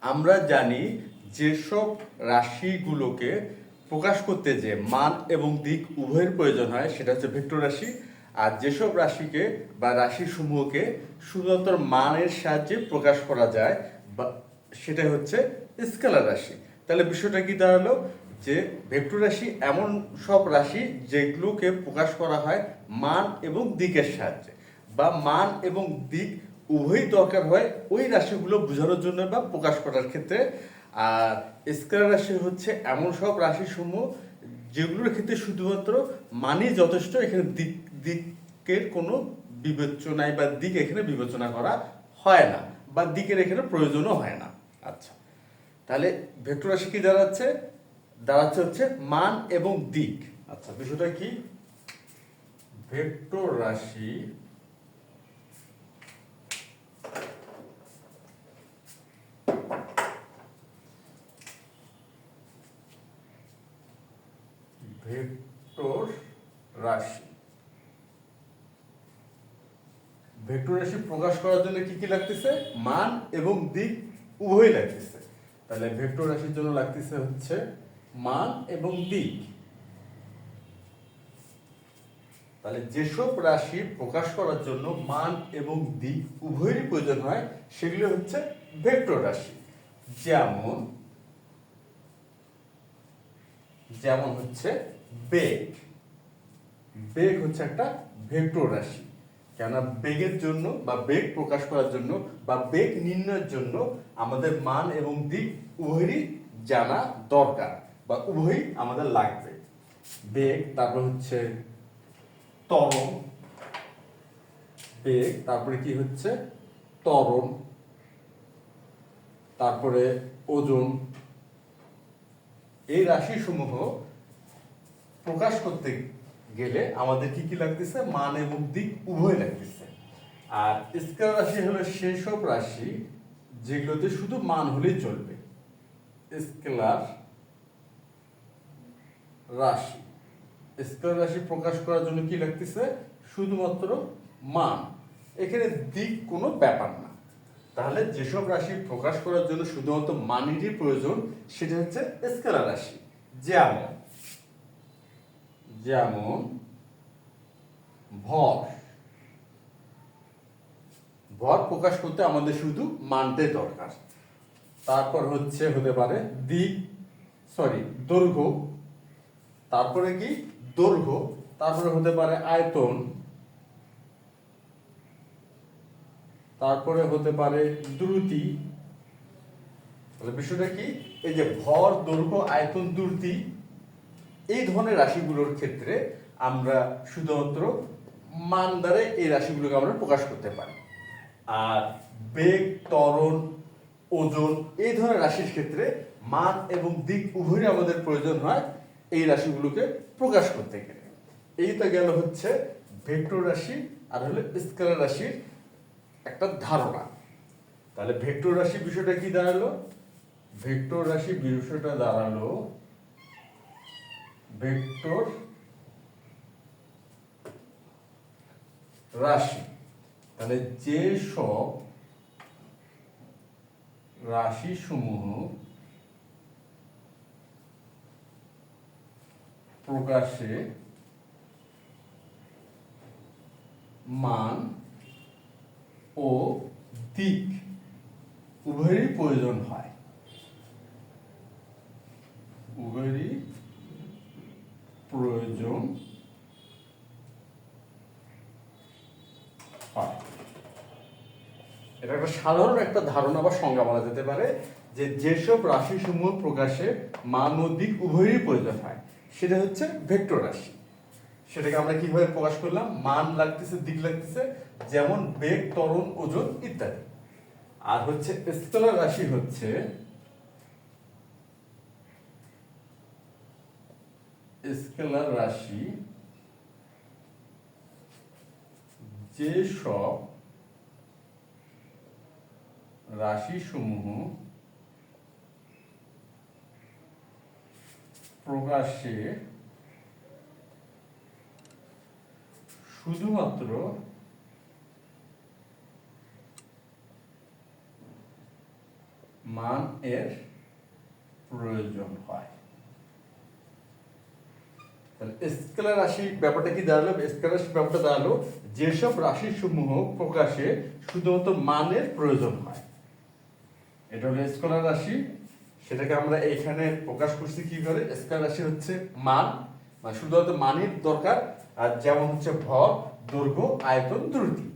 আমরা জানি যেসব রাশিগুলোকে প্রকাশ করতে যে মান এবং দিক উভয়ের প্রয়োজন হয় সেটা হচ্ছে ভেক্টর রাশি। আর যেসব রাশিকে বা রাশিসমূহকে শুধুমাত্র মানের সাহায্যে প্রকাশ করা যায় বা সেটা হচ্ছে স্কেলার রাশি। তাহলে বিষয়টা কি দাঁড়ালো যে ভেক্টর রাশি এমন সব রাশি যেগুলোকে প্রকাশ করা হয় মান এবং দিকের সাহায্যে, বা মান এবং দিক উভয়ই দরকার হয় ওই রাশিগুলো বোঝানোর জন্য বা প্রকাশ করার ক্ষেত্রে। আর স্কেলার রাশি হচ্ছে এমন সব রাশিসমূহ যেগুলোর ক্ষেত্রে শুধুমাত্র মানই যথেষ্ট, এখানে দিকের কোনো বিবেচনায় বা দিক এখানে বিবেচনা করা হয় না, বা দিকের এখানে প্রয়োজনও হয় না। আচ্ছা, তাহলে ভেক্টর রাশি কি দাঁড়াচ্ছে? দাঁড়াচ্ছে হচ্ছে মান এবং দিক। আচ্ছা, বিষয়টা কি? ভেক্টর রাশি ভেক্টর রাশি ভেক্টর রাশি প্রকাশ করার জন্য কি কি লাগতেছে? মান এবং দিক উভয়ই লাগতেছে। তাহলে ভেক্টর রাশির জন্য লাগতেছে হচ্ছে মান এবং দিক। তাহলে যেসব রাশি প্রকাশ করার জন্য মান এবং দিক উভয়েরই প্রয়োজন হয় সেগুলো হচ্ছে ভেক্টর রাশি। যেমন যেমন হচ্ছে বেগ। বেগ হচ্ছে একটা ভেক্টর রাশি। কেননা বেগের জন্য বা বেগ প্রকাশ করার জন্য বা বেগ নির্ণয়ের জন্য আমাদের মান এবং দিক উভয়ই জানা দরকার বা উভয়ই আমাদের লাগবে। বেগ, তারপর হচ্ছে ত্বরণ, বেগ, তারপরে কি হচ্ছে ত্বরণ, তারপরে ওজন। এই রাশিসমূহ প্রকাশ করতে গেলে আমাদের কি কি লাগতেছে? মান এবং দিক উভয় লাগতেছে। আর স্কেলার রাশি হলো সেই সব রাশি যেগুলোতে শুধু মান হলেই চলবে। স্কেলার রাশি স্কেলার রাশি প্রকাশ করার জন্য কি লাগতেছে? শুধুমাত্র মান, এখানে দিক কোনো ব্যাপার না। তাহলে যেসব রাশি প্রকাশ করার জন্য শুধুমাত্র মানেরই প্রয়োজন সেটা হচ্ছে স্কেলার রাশি। যেমন যেমন ভর। ভর প্রকাশ করতে আমাদের শুধু মানটাই দরকার। তারপর হচ্ছে হতে পারে দিক, দৈর্ঘ্য, তারপরে কি দৈর্ঘ্য, তারপরে হতে পারে আয়তন, তারপরে হতে পারে দ্রুতি। তাহলে বিষয়টা কি? এই যে ভর, দৈর্ঘ্য, আয়তন, দ্রুতি, এই ধরনের রাশিগুলোর ক্ষেত্রে আমরা শুধুমাত্র মান দ্বারা এই রাশিগুলোকে আমরা প্রকাশ করতে পারি। আর বেগ, ত্বরণ, ওজন, এই ধরনের রাশির ক্ষেত্রে মান এবং দিক উভয়ই আমাদের প্রয়োজন হয় এই রাশিগুলোকে প্রকাশ করতে গেলে। এইটা গেল হচ্ছে ভেক্টর রাশি আর হলো স্কেলার রাশির একটা ধারণা। তাহলে ভেক্টর রাশি বিষয়টা কি দাঁড়ালো? ভেক্টর রাশি বিষয়টা দাঁড়ালো ভেক্টর রাশি। তাহলে যে সব রাশি সমূহ প্রকাশে মান ও দিক উভয়েরই প্রয়োজন হয়, উভয়েরই প্রয়োজন হয়। এটা একটা সাধারণ একটা ধারণা বা সংজ্ঞা বলা যেতে পারে যে যেসব রাশিসমূহ প্রকাশে মান ও দিক উভয়েরই প্রয়োজন হয় সেটা হচ্ছে ভেক্টর রাশি। সেটাকে আমরা কিভাবে প্রকাশ করলাম? মান লাগতেছে, দিক লাগতেছে, যেমন বেগ, ত্বরণ, ওজন ইত্যাদি। আর হচ্ছে স্কেলার রাশি হচ্ছে স্কেলার রাশি যে সব রাশিসমূহ প্রকাশে শুধুমাত্র মান এর প্রয়োজন হয়। তাহলে স্কেলার রাশি ব্যাপারটা কি দাঁড়ালো? স্কেলার রাশি ব্যাপারটা দাঁড়ালো যেসব রাশি সমূহ প্রকাশে শুধুমাত্র মানের প্রয়োজন হয়। এটা হলো স্কেলার রাশি, সেটাকে আমরা এখানে প্রকাশ করছি কি করে? স্কেলার রাশি হচ্ছে মান, মানে শুধুমাত্র মানের দরকার, আর যেমন হচ্ছে ভর, দৈর্ঘ্য, আয়তন, দ্রুতি।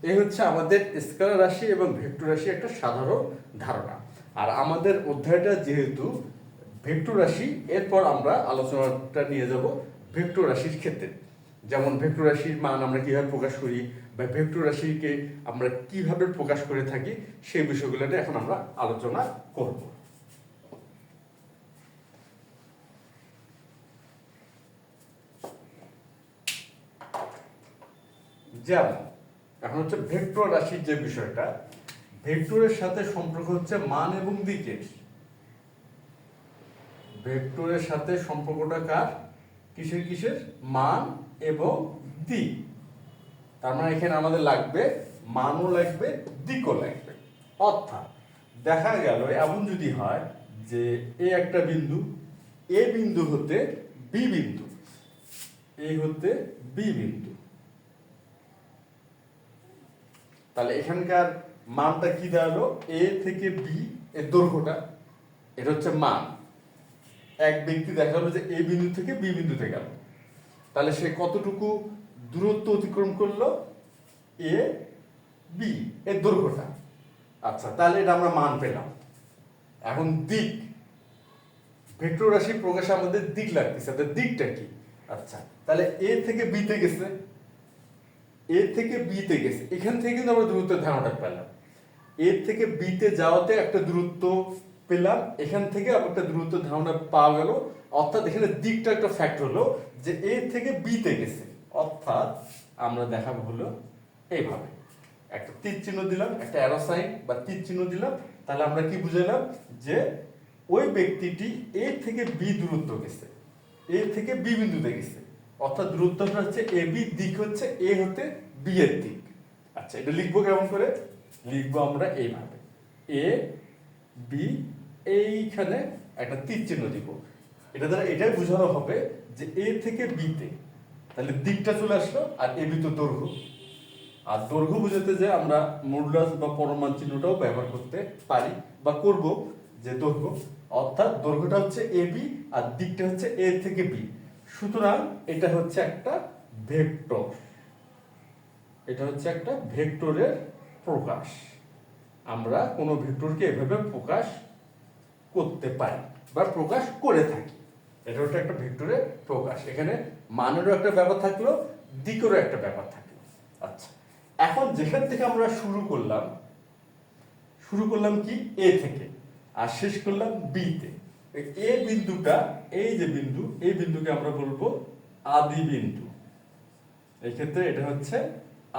এই হচ্ছে আমাদের স্কেলার রাশি এবং ভেক্টর রাশি একটা সাধারণ ধারণা। আর আমাদের অধ্যায়টা যেহেতু ভেক্টর রাশি, এরপর আমরা আলোচনাটা নিয়ে যাব ভেক্টর রাশির ক্ষেত্রে। যেমন ভেক্টর রাশির মান আমরা কিভাবে প্রকাশ করি, বা ভেক্টর রাশিকে আমরা কিভাবে প্রকাশ করে থাকি, সেই বিষয়গুলোতে এখন আমরা আলোচনা করব। যেমন এখন হচ্ছে ভেক্টর রাশির যে বিষয়টা, ভেক্টরের সাথে সম্পর্ক হচ্ছে মান এবং দিকের। ভেক্টরের সাথে সম্পর্কটা কার? কিসের কিসের? মান এবং দিক। তার মানে এখানে আমাদের লাগবে মানও লাগবে, দিকও লাগবে। অর্থাৎ দেখা গেল এমন যদি হয় যে এ একটা বিন্দু, এ বিন্দু হতে বি বিন্দু, এই হতে বি বিন্দু, তাহলে এখানকার মানটা কি দাঁড়ালো? এ থেকে বি এর দৈর্ঘ্যটা, এটা হচ্ছে মান। এক ব্যক্তি দেখা গেল যে এ বিন্দু থেকে বি বিন্দুতে গেল, তাহলে সে কতটুকু দূরত্ব অতিক্রম করলো? এ বি এর দৈর্ঘ্যটা। আচ্ছা, তাহলে এটা আমরা মান পেলাম। এখন দিক, ভেক্টর রাশি প্রকাশে আমাদের দিক লাগতেছে, তাহলে দিকটা কি? আচ্ছা, তাহলে এ থেকে বি তে গেছে, এ থেকে বি তে গেছে, এখান থেকে কিন্তু আমরা দূরত্বের ধারণাটা পেলাম। এ থেকে বি তে যাওয়াতে একটা দূরত্ব পেলাম, এখান থেকে আবার একটা দূরত্ব ধারণা পাওয়া গেল। অর্থাৎ এখানে দিকটা একটা ফ্যাক্ট হলো যে এ থেকে বি তে গেছে। অর্থাৎ আমরা দেখাবো হলো এইভাবে, একটা তীর চিহ্ন দিলাম, একটা অ্যারো সাইন বা তীর চিহ্ন দিলাম, তাহলে আমরা কি বুঝালাম? যে ওই ব্যক্তিটি এ থেকে বি দূরত্ব গেছে, এ থেকে বি বিন্দুতে গেছে। অর্থাৎ দূরত্বটা হচ্ছে এ বি, দিক হচ্ছে এ হতে বি এর দিক। আচ্ছা, এটা লিখবো কেমন করে? লিখবো আমরা এইভাবে, এ বি, এইখানে একটা তীর চিহ্ন দিব। এটা দ্বারা এটাই বোঝানো হবে যে এ থেকে বি তে, তাহলে দিকটা চলে আসলো, আর এ বি তো দৈর্ঘ্য। আর দৈর্ঘ্য বোঝাতে যে আমরা মডুলাস বা পরমাণ চিহ্নটাও ব্যবহার করতে পারি বা করব, যে দৈর্ঘ্য। অর্থাৎ দৈর্ঘ্যটা হচ্ছে এ বি আর দিকটা হচ্ছে এ থেকে বি। সুতরাং এটা হচ্ছে একটা ভেক্টর, এটা হচ্ছে একটা ভেক্টরের প্রকাশ। আমরা কোনো ভেক্টরকে এভাবে প্রকাশ করতে পারি বা প্রকাশ করে থাকি। এটা হচ্ছে একটা ভেক্টরের প্রকাশ। এখানে মানেরও একটা ব্যাপার থাকলো, দিকেরও একটা ব্যাপার থাকলো। আচ্ছা, এখন যেখান থেকে আমরা শুরু করলাম কি? এ থেকে, আর শেষ করলাম বি তে। এ বিন্দুটা, এই যে বিন্দু, এই বিন্দুকে আমরা বলবো আদি বিন্দু। এই ক্ষেত্রে এটা হচ্ছে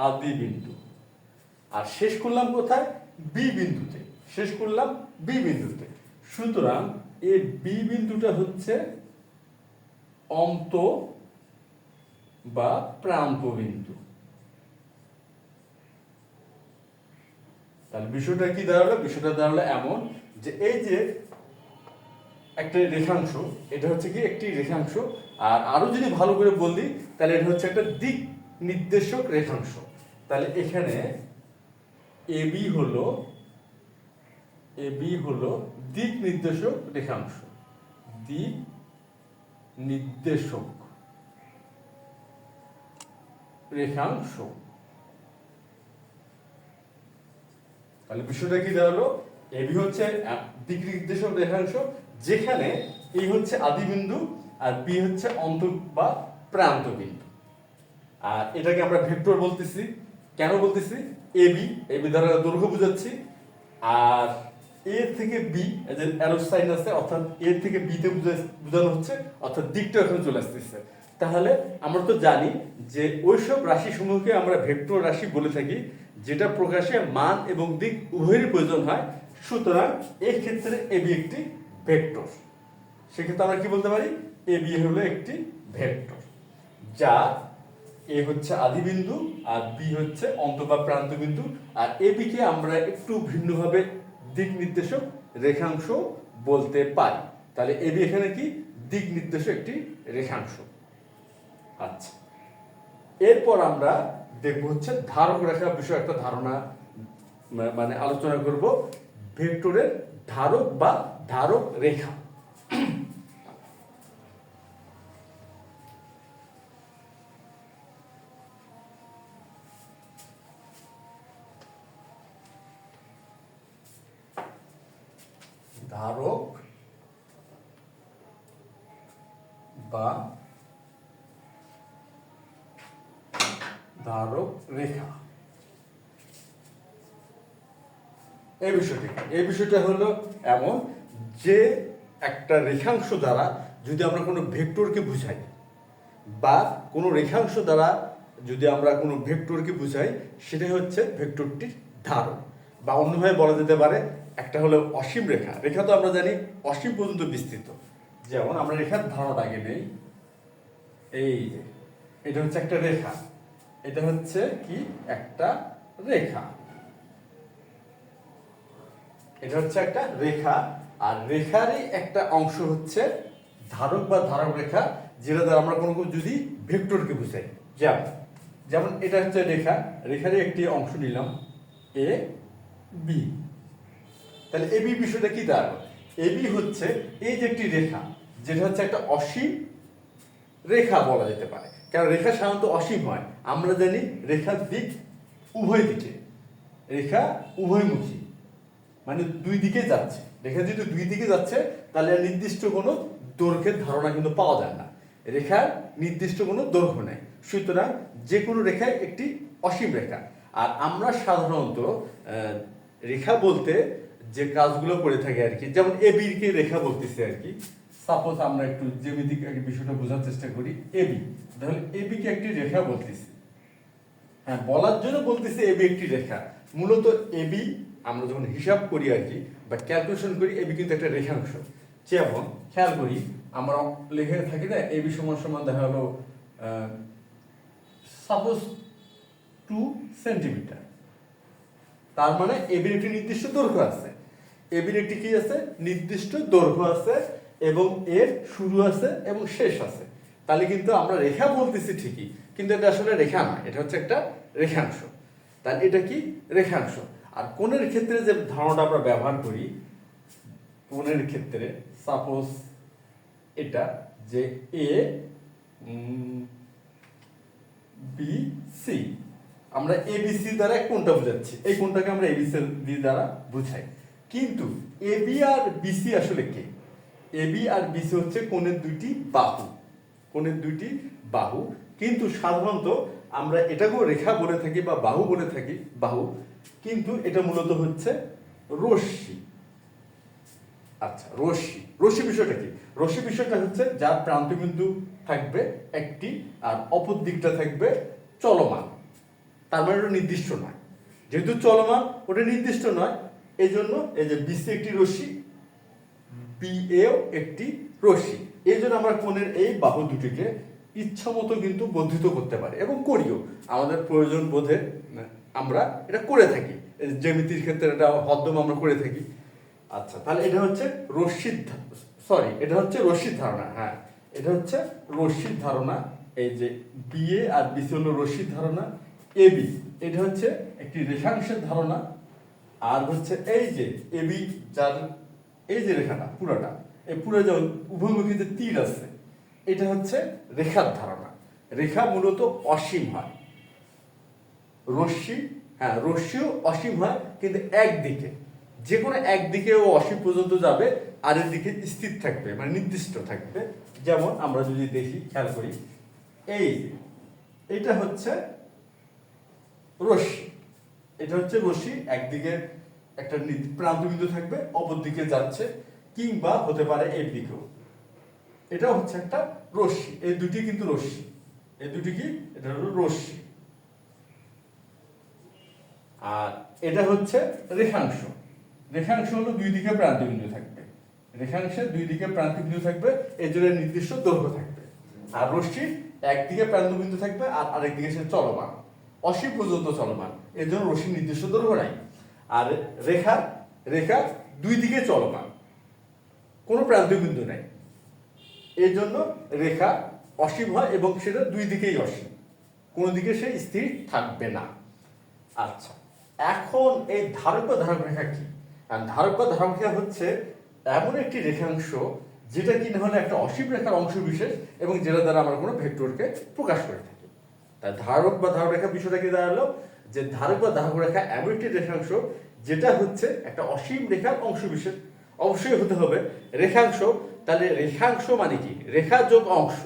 আদি বিন্দু। আর শেষ করলাম কোথায়? বি বিন্দুতে। শেষ করলাম বি বিন্দুতে। সুতরাং এই বি বিন্দুটা হচ্ছে অন্ত বা প্রান্ত বিন্দু। তাহলে বিষয়টা কি দাঁড়ালো? বিষয়টা দাঁড়ালো এমন যে এই যে একটা রেখাংশ, এটা হচ্ছে কি একটি রেখাংশ। আর আরো যদি ভালো করে বলি তাহলে এটা হচ্ছে একটা দিক নির্দেশক রেখাংশ। তাহলে এখানে এবি হলো দিক নির্দেশক রেখাংশ, দিক নির্দেশক রেখাংশ। তাহলে বিষয়টা কি দাঁড়ালো? এবি হচ্ছে দিক নির্দেশক রেখাংশ, যেখানে এই হচ্ছে আদি বিন্দু আর বি হচ্ছে অন্ত বা প্রান্ত বিন্দু। আর এটাকে আমরা ভেক্টর বলতেছি। কেন বলতেছি? এবি দ্বারা দৈর্ঘ্য বোঝাচ্ছি। আর এ থেকে বি, যে অ্যারো সাইন আছে, অর্থাৎ এ থেকে বি তে বোঝানো হচ্ছে, অর্থাৎ দিকটা এখানে চলে আসতেছে। তাহলে আমরা তো জানি যে ওইসব রাশি সমূহকে আমরা ভেক্টর রাশি বলে থাকি, যেটা প্রকাশে মান এবং দিক উভয়েরই প্রয়োজন হয়। সুতরাং এই ক্ষেত্রে এবি একটি ভেক্টর। সেক্ষেত্রে আমরা কি বলতে পারি? এবি হলো একটি ভেক্টর, যা এ হচ্ছে আদি বিন্দু আর বি হচ্ছে অন্ত বা প্রান্ত বিন্দু। আর এবি কে আমরা একটু ভিন্নভাবে দিক নির্দেশক রেখাংশ বলতে পারি। তাহলে এবি এখানে কি দিক নির্দেশক একটি রেখাংশ। আচ্ছা, এরপর আমরা দেখব হচ্ছে ধারক রেখা বিষয়ে একটা ধারণা মানে আলোচনা করব, ভেক্টরের ধারক বা ধারক রেখা। ধারক বা ধারক রেখা এই বিষয়টা হলো এমন যে একটা রেখাংশ দ্বারা যদি আমরা কোনো ভেক্টরকে বুঝাই বা কোনো রেখাংশ দ্বারা যদি আমরা কোনো ভেক্টরকে বুঝাই, সেটাই হচ্ছে ভেক্টরটির ধারক। বা অন্যভাবে বলা যেতে পারে একটা হলো অসীম রেখা। রেখা তো আমরা জানি অসীম পর্যন্ত বিস্তৃত। যেমন আমরা রেখার ধারণা আগে নেই, এই যে এটা হচ্ছে একটা রেখা, এটা হচ্ছে কি একটা রেখা, এটা হচ্ছে একটা রেখা। আর রেখারই একটা অংশ হচ্ছে ধারক বা ধারক রেখা, যেটা দ্বারা আমরা কোনো যদি ভেক্টরকে বুঝাই। যেমন এটা হচ্ছে রেখা, রেখারই একটি অংশ নিলাম এ বি। তাহলে এবি বিষয়টা কি দাঁড়ালো? এবি হচ্ছে এই যে একটি রেখা, যেটা হচ্ছে একটা অসীম রেখা বলা যেতে পারে। কারণ রেখা সাধারণত অসীম হয়। আমরা জানি রেখার দিক উভয় দিকে, রেখা উভয়মুখী, মানে দুই দিকে যাচ্ছে। রেখা যদি দুই দিকে যাচ্ছে তাহলে নির্দিষ্ট কোনো দৈর্ঘ্যের ধারণা কিন্তু পাওয়া যায় না। রেখার নির্দিষ্ট কোনো দৈর্ঘ্য নেই, সুতরাং যে কোনো রেখায় একটি অসীম রেখা। আর আমরা সাধারণত রেখা বলতে যে কাজগুলো করে থাকি আর কি, যেমন এবিকে রেখা বলতেছি আর কি। সাপোজ আমরা একটু জ্যামিতিক বিষয়টা বোঝার চেষ্টা করি। এবি, তাহলে এবিকে একটি রেখা বলতেছি। হ্যাঁ, বলার জন্য বলতেছি এবি একটি রেখা। মূলত এবি আমরা যখন হিসাব করি আর কি বা ক্যালকুলেশন করি, এবি কিন্তু একটা রেখাংশ। যেমন খেয়াল করি, আমরা লিখে থাকি না এবি সমান সমান দেখা হলো সাপোজ 2 সেন্টিমিটার। তার মানে এবির একটি নির্দিষ্ট দৈর্ঘ্য আছে, এবির একটি কি আছে নির্দিষ্ট দৈর্ঘ্য আছে, এবং এর শুরু আছে এবং শেষ আছে। তাহলে কিন্তু আমরা রেখা বলতেছি ঠিকই, কিন্তু এটা আসলে রেখা না, এটা হচ্ছে একটা রেখাংশ। তাহলে এটা কি রেখাংশ। আর কোণের ক্ষেত্রে যে ধারণাটা আমরা ব্যবহার করি, কোণের ক্ষেত্রে সাপোজ এটা যে এ বি সি, আমরা এবিসি দ্বারা কোণটা বোঝাচ্ছি, এই কোণটাকে আমরা এবিসি দ্বারা বুঝাই। কিন্তু এবি আর বিসি আসলে কে? এবি আর বিসি হচ্ছে কোণের দুইটি বাহু, কোণের দুইটি বাহু। কিন্তু সাধারণত আমরা এটাকেও রেখা বলে থাকি বা বাহু বলে থাকি, বাহু, কিন্তু এটা মূলত হচ্ছে রশ্মি। আচ্ছা, রশ্মি বিষয়টা কি? রশ্মি বিষয়টা হচ্ছে যার প্রান্তবিন্দু থাকবে একটি আর অপর দিকটা থাকবে চলমান। তার মানে ওটা নির্দিষ্ট নয়, যেহেতু চলমান ওটা নির্দিষ্ট নয়, এই জন্য এই যে বিসি একটি রশ্মি, বিএও একটি রশ্মি। এই জন্য আমরা কোণের এই বাহু দুটিকে ইচ্ছা মতো কিন্তু বর্ধিত করতে পারি এবং করিও, আমাদের প্রয়োজন বোধে আমরা এটা করে থাকি। জ্যামিতির ক্ষেত্রে এটা হদ্দম আমরা করে থাকি। আচ্ছা, তাহলে এটা হচ্ছে এটা হচ্ছে রশ্মির ধারণা। হ্যাঁ, এটা হচ্ছে রশ্মির ধারণা। এই যে বিএ আর বিসি হলো রশ্মির ধারণা, এবি এটা হচ্ছে একটি রেখাংশের ধারণা, আর হচ্ছে এই যে এবি যার এই যে রেখাটা পুরোটা, এই পুরো যে উভয়মুখী যে তীর আছে, এটা হচ্ছে রেখার ধারণা। রেখা মূলত অসীম হয়, রশ্মিও অসীম হয়, কিন্তু একদিকে, যে কোনো একদিকে ও অসীম পর্যন্ত যাবে, আর দিকে স্থির থাকবে, মানে নির্দিষ্ট থাকবে। যেমন আমরা যদি দেখি, খেয়াল করি, এই এটা হচ্ছে রশ্মি, এটা হচ্ছে রশ্মি, একদিকে একটা প্রান্তবিন্দু থাকবে, অপর দিকে যাচ্ছে, কিংবা হতে পারে এই দিকেও। এটা হচ্ছে একটা রশ্মি, এই দুটি কিন্তু রশ্মি, এই দুটি কি, এটা হলো রশ্মি। আর এটা হচ্ছে রেখাংশ। রেখাংশ হলো দুই দিকে প্রান্তবিন্দু থাকবে, রেখাংশের দুই দিকে প্রান্তবিন্দু থাকবে, এই জন্য নির্দিষ্ট দৈর্ঘ্য থাকবে। আর রশ্মির একদিকে প্রান্তবিন্দু থাকবে আর আরেকদিকে সে চলমান, অসীম পর্যন্ত চলমান, এর জন্য রশ্মির নির্দিষ্ট দৈর্ঘ্য নাই। আর রেখা দুই দিকে চলমান, কোনো প্রান্তীয় বিন্দু নাই, এই জন্য রেখা অসীম হয় এবং সেটা দুই দিকেই অসীম, কোনো দিকে সে স্থির থাকবে না। আচ্ছা, এখন এই ধারক বা ধারক রেখা কি? ধারক বা ধারক রেখা হচ্ছে এমন একটি রেখাংশ যেটা কি না হলে একটা অসীম রেখার অংশ বিশেষ এবং যেটা দ্বারা আমরা কোনো ভেক্টরকে প্রকাশ করে থাকি। তাই ধারক বা ধারক রেখা বিষয়টা কি দাঁড়ালো, যে ধারক বা ধারক রেখা এমন একটি রেখাংশ যেটা হচ্ছে একটা অসীম রেখার অংশ বিশেষ। অবশ্যই হতে হবে রেখাংশ, তাহলে রেখাংশ মানে কি? রেখা যোগ অংশ।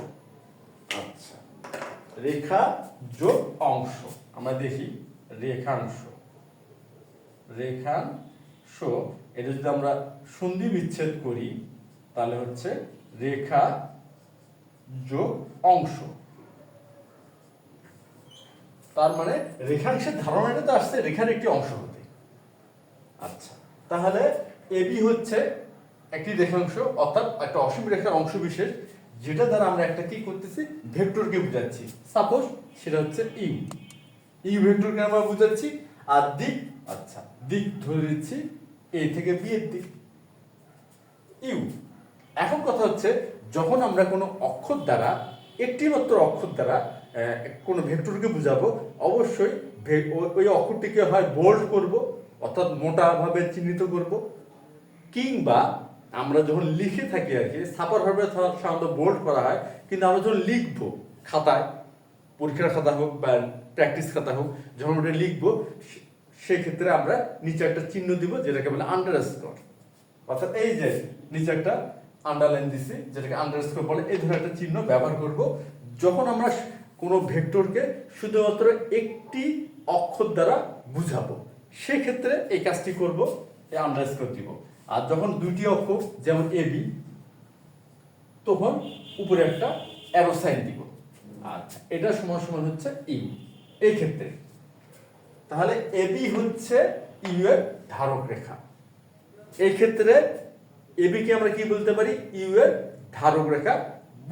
আচ্ছা, রেখা যোগ অংশ আমরা দেখি রেখাংশ, রেখাংশ এটা যদি আমরা সন্ধি বিচ্ছেদ করি তাহলে হচ্ছে রেখা যোগ অংশ। তার মানে রেখাংশের ধারণাটা তো আসছে রেখার একটি অংশ হতে। আচ্ছা, তাহলে এবি হচ্ছে একটি রেখাংশ, অর্থাৎ একটা অসীম রেখার অংশ বিশেষ যেটা দ্বারা আমরা একটা কি করতেছি, ভেক্টরকে বুঝাচ্ছি। সাপোজ সেটা হচ্ছে ইউ, ইউ ভেক্টরকে আমরা বুঝাচ্ছি। আর দিক, আচ্ছা দিক ধরে দিচ্ছি এ থেকে বি এর দিক, ইউ। এখন কথা হচ্ছে যখন আমরা কোনো অক্ষর দ্বারা, একটি মাত্র অক্ষর দ্বারা কোনো ভেক্টরকে বুঝাবো, অবশ্যই ওই অক্ষরটিকে হয় বোল্ড করব, অর্থাৎ মোটাভাবে চিহ্নিত করব, কিংবা আমরা যখন লিখে থাকি আর কি ছাপার ভাবে সাধারণত বোল্ড করা হয়, কিন্তু আমরা যখন লিখবো খাতায়, পরীক্ষার খাতা হোক বা প্র্যাকটিস খাতা হোক, যখন ওটা লিখবো সেক্ষেত্রে আমরা নিচে একটা চিহ্ন দিব যেটাকে বলে আন্ডারস্কোর। অর্থাৎ এই যে নিচে একটা আন্ডারলাইন দিছি যেটাকে আন্ডারস্কোর বলে, এই ধরনের একটা চিহ্ন ব্যবহার করব যখন আমরা কোনো ভেক্টরকে শুধুমাত্র একটি অক্ষর দ্বারা বুঝাবো, সেক্ষেত্রে এই কাজটি করব, এই আন্ডারস্কোর দিব। আর যখন দুইটি অক্ষর যেমন এবি, তখন উপরে একটা অ্যারো সাইন দিব। আচ্ছা, এটা সমান সমান হচ্ছে ইউ এই ক্ষেত্রে। তাহলে এবি হচ্ছে ইউ এর ধারক রেখা। এই ক্ষেত্রে এবি কে আমরা কি বলতে পারি? ইউ এর ধারক রেখা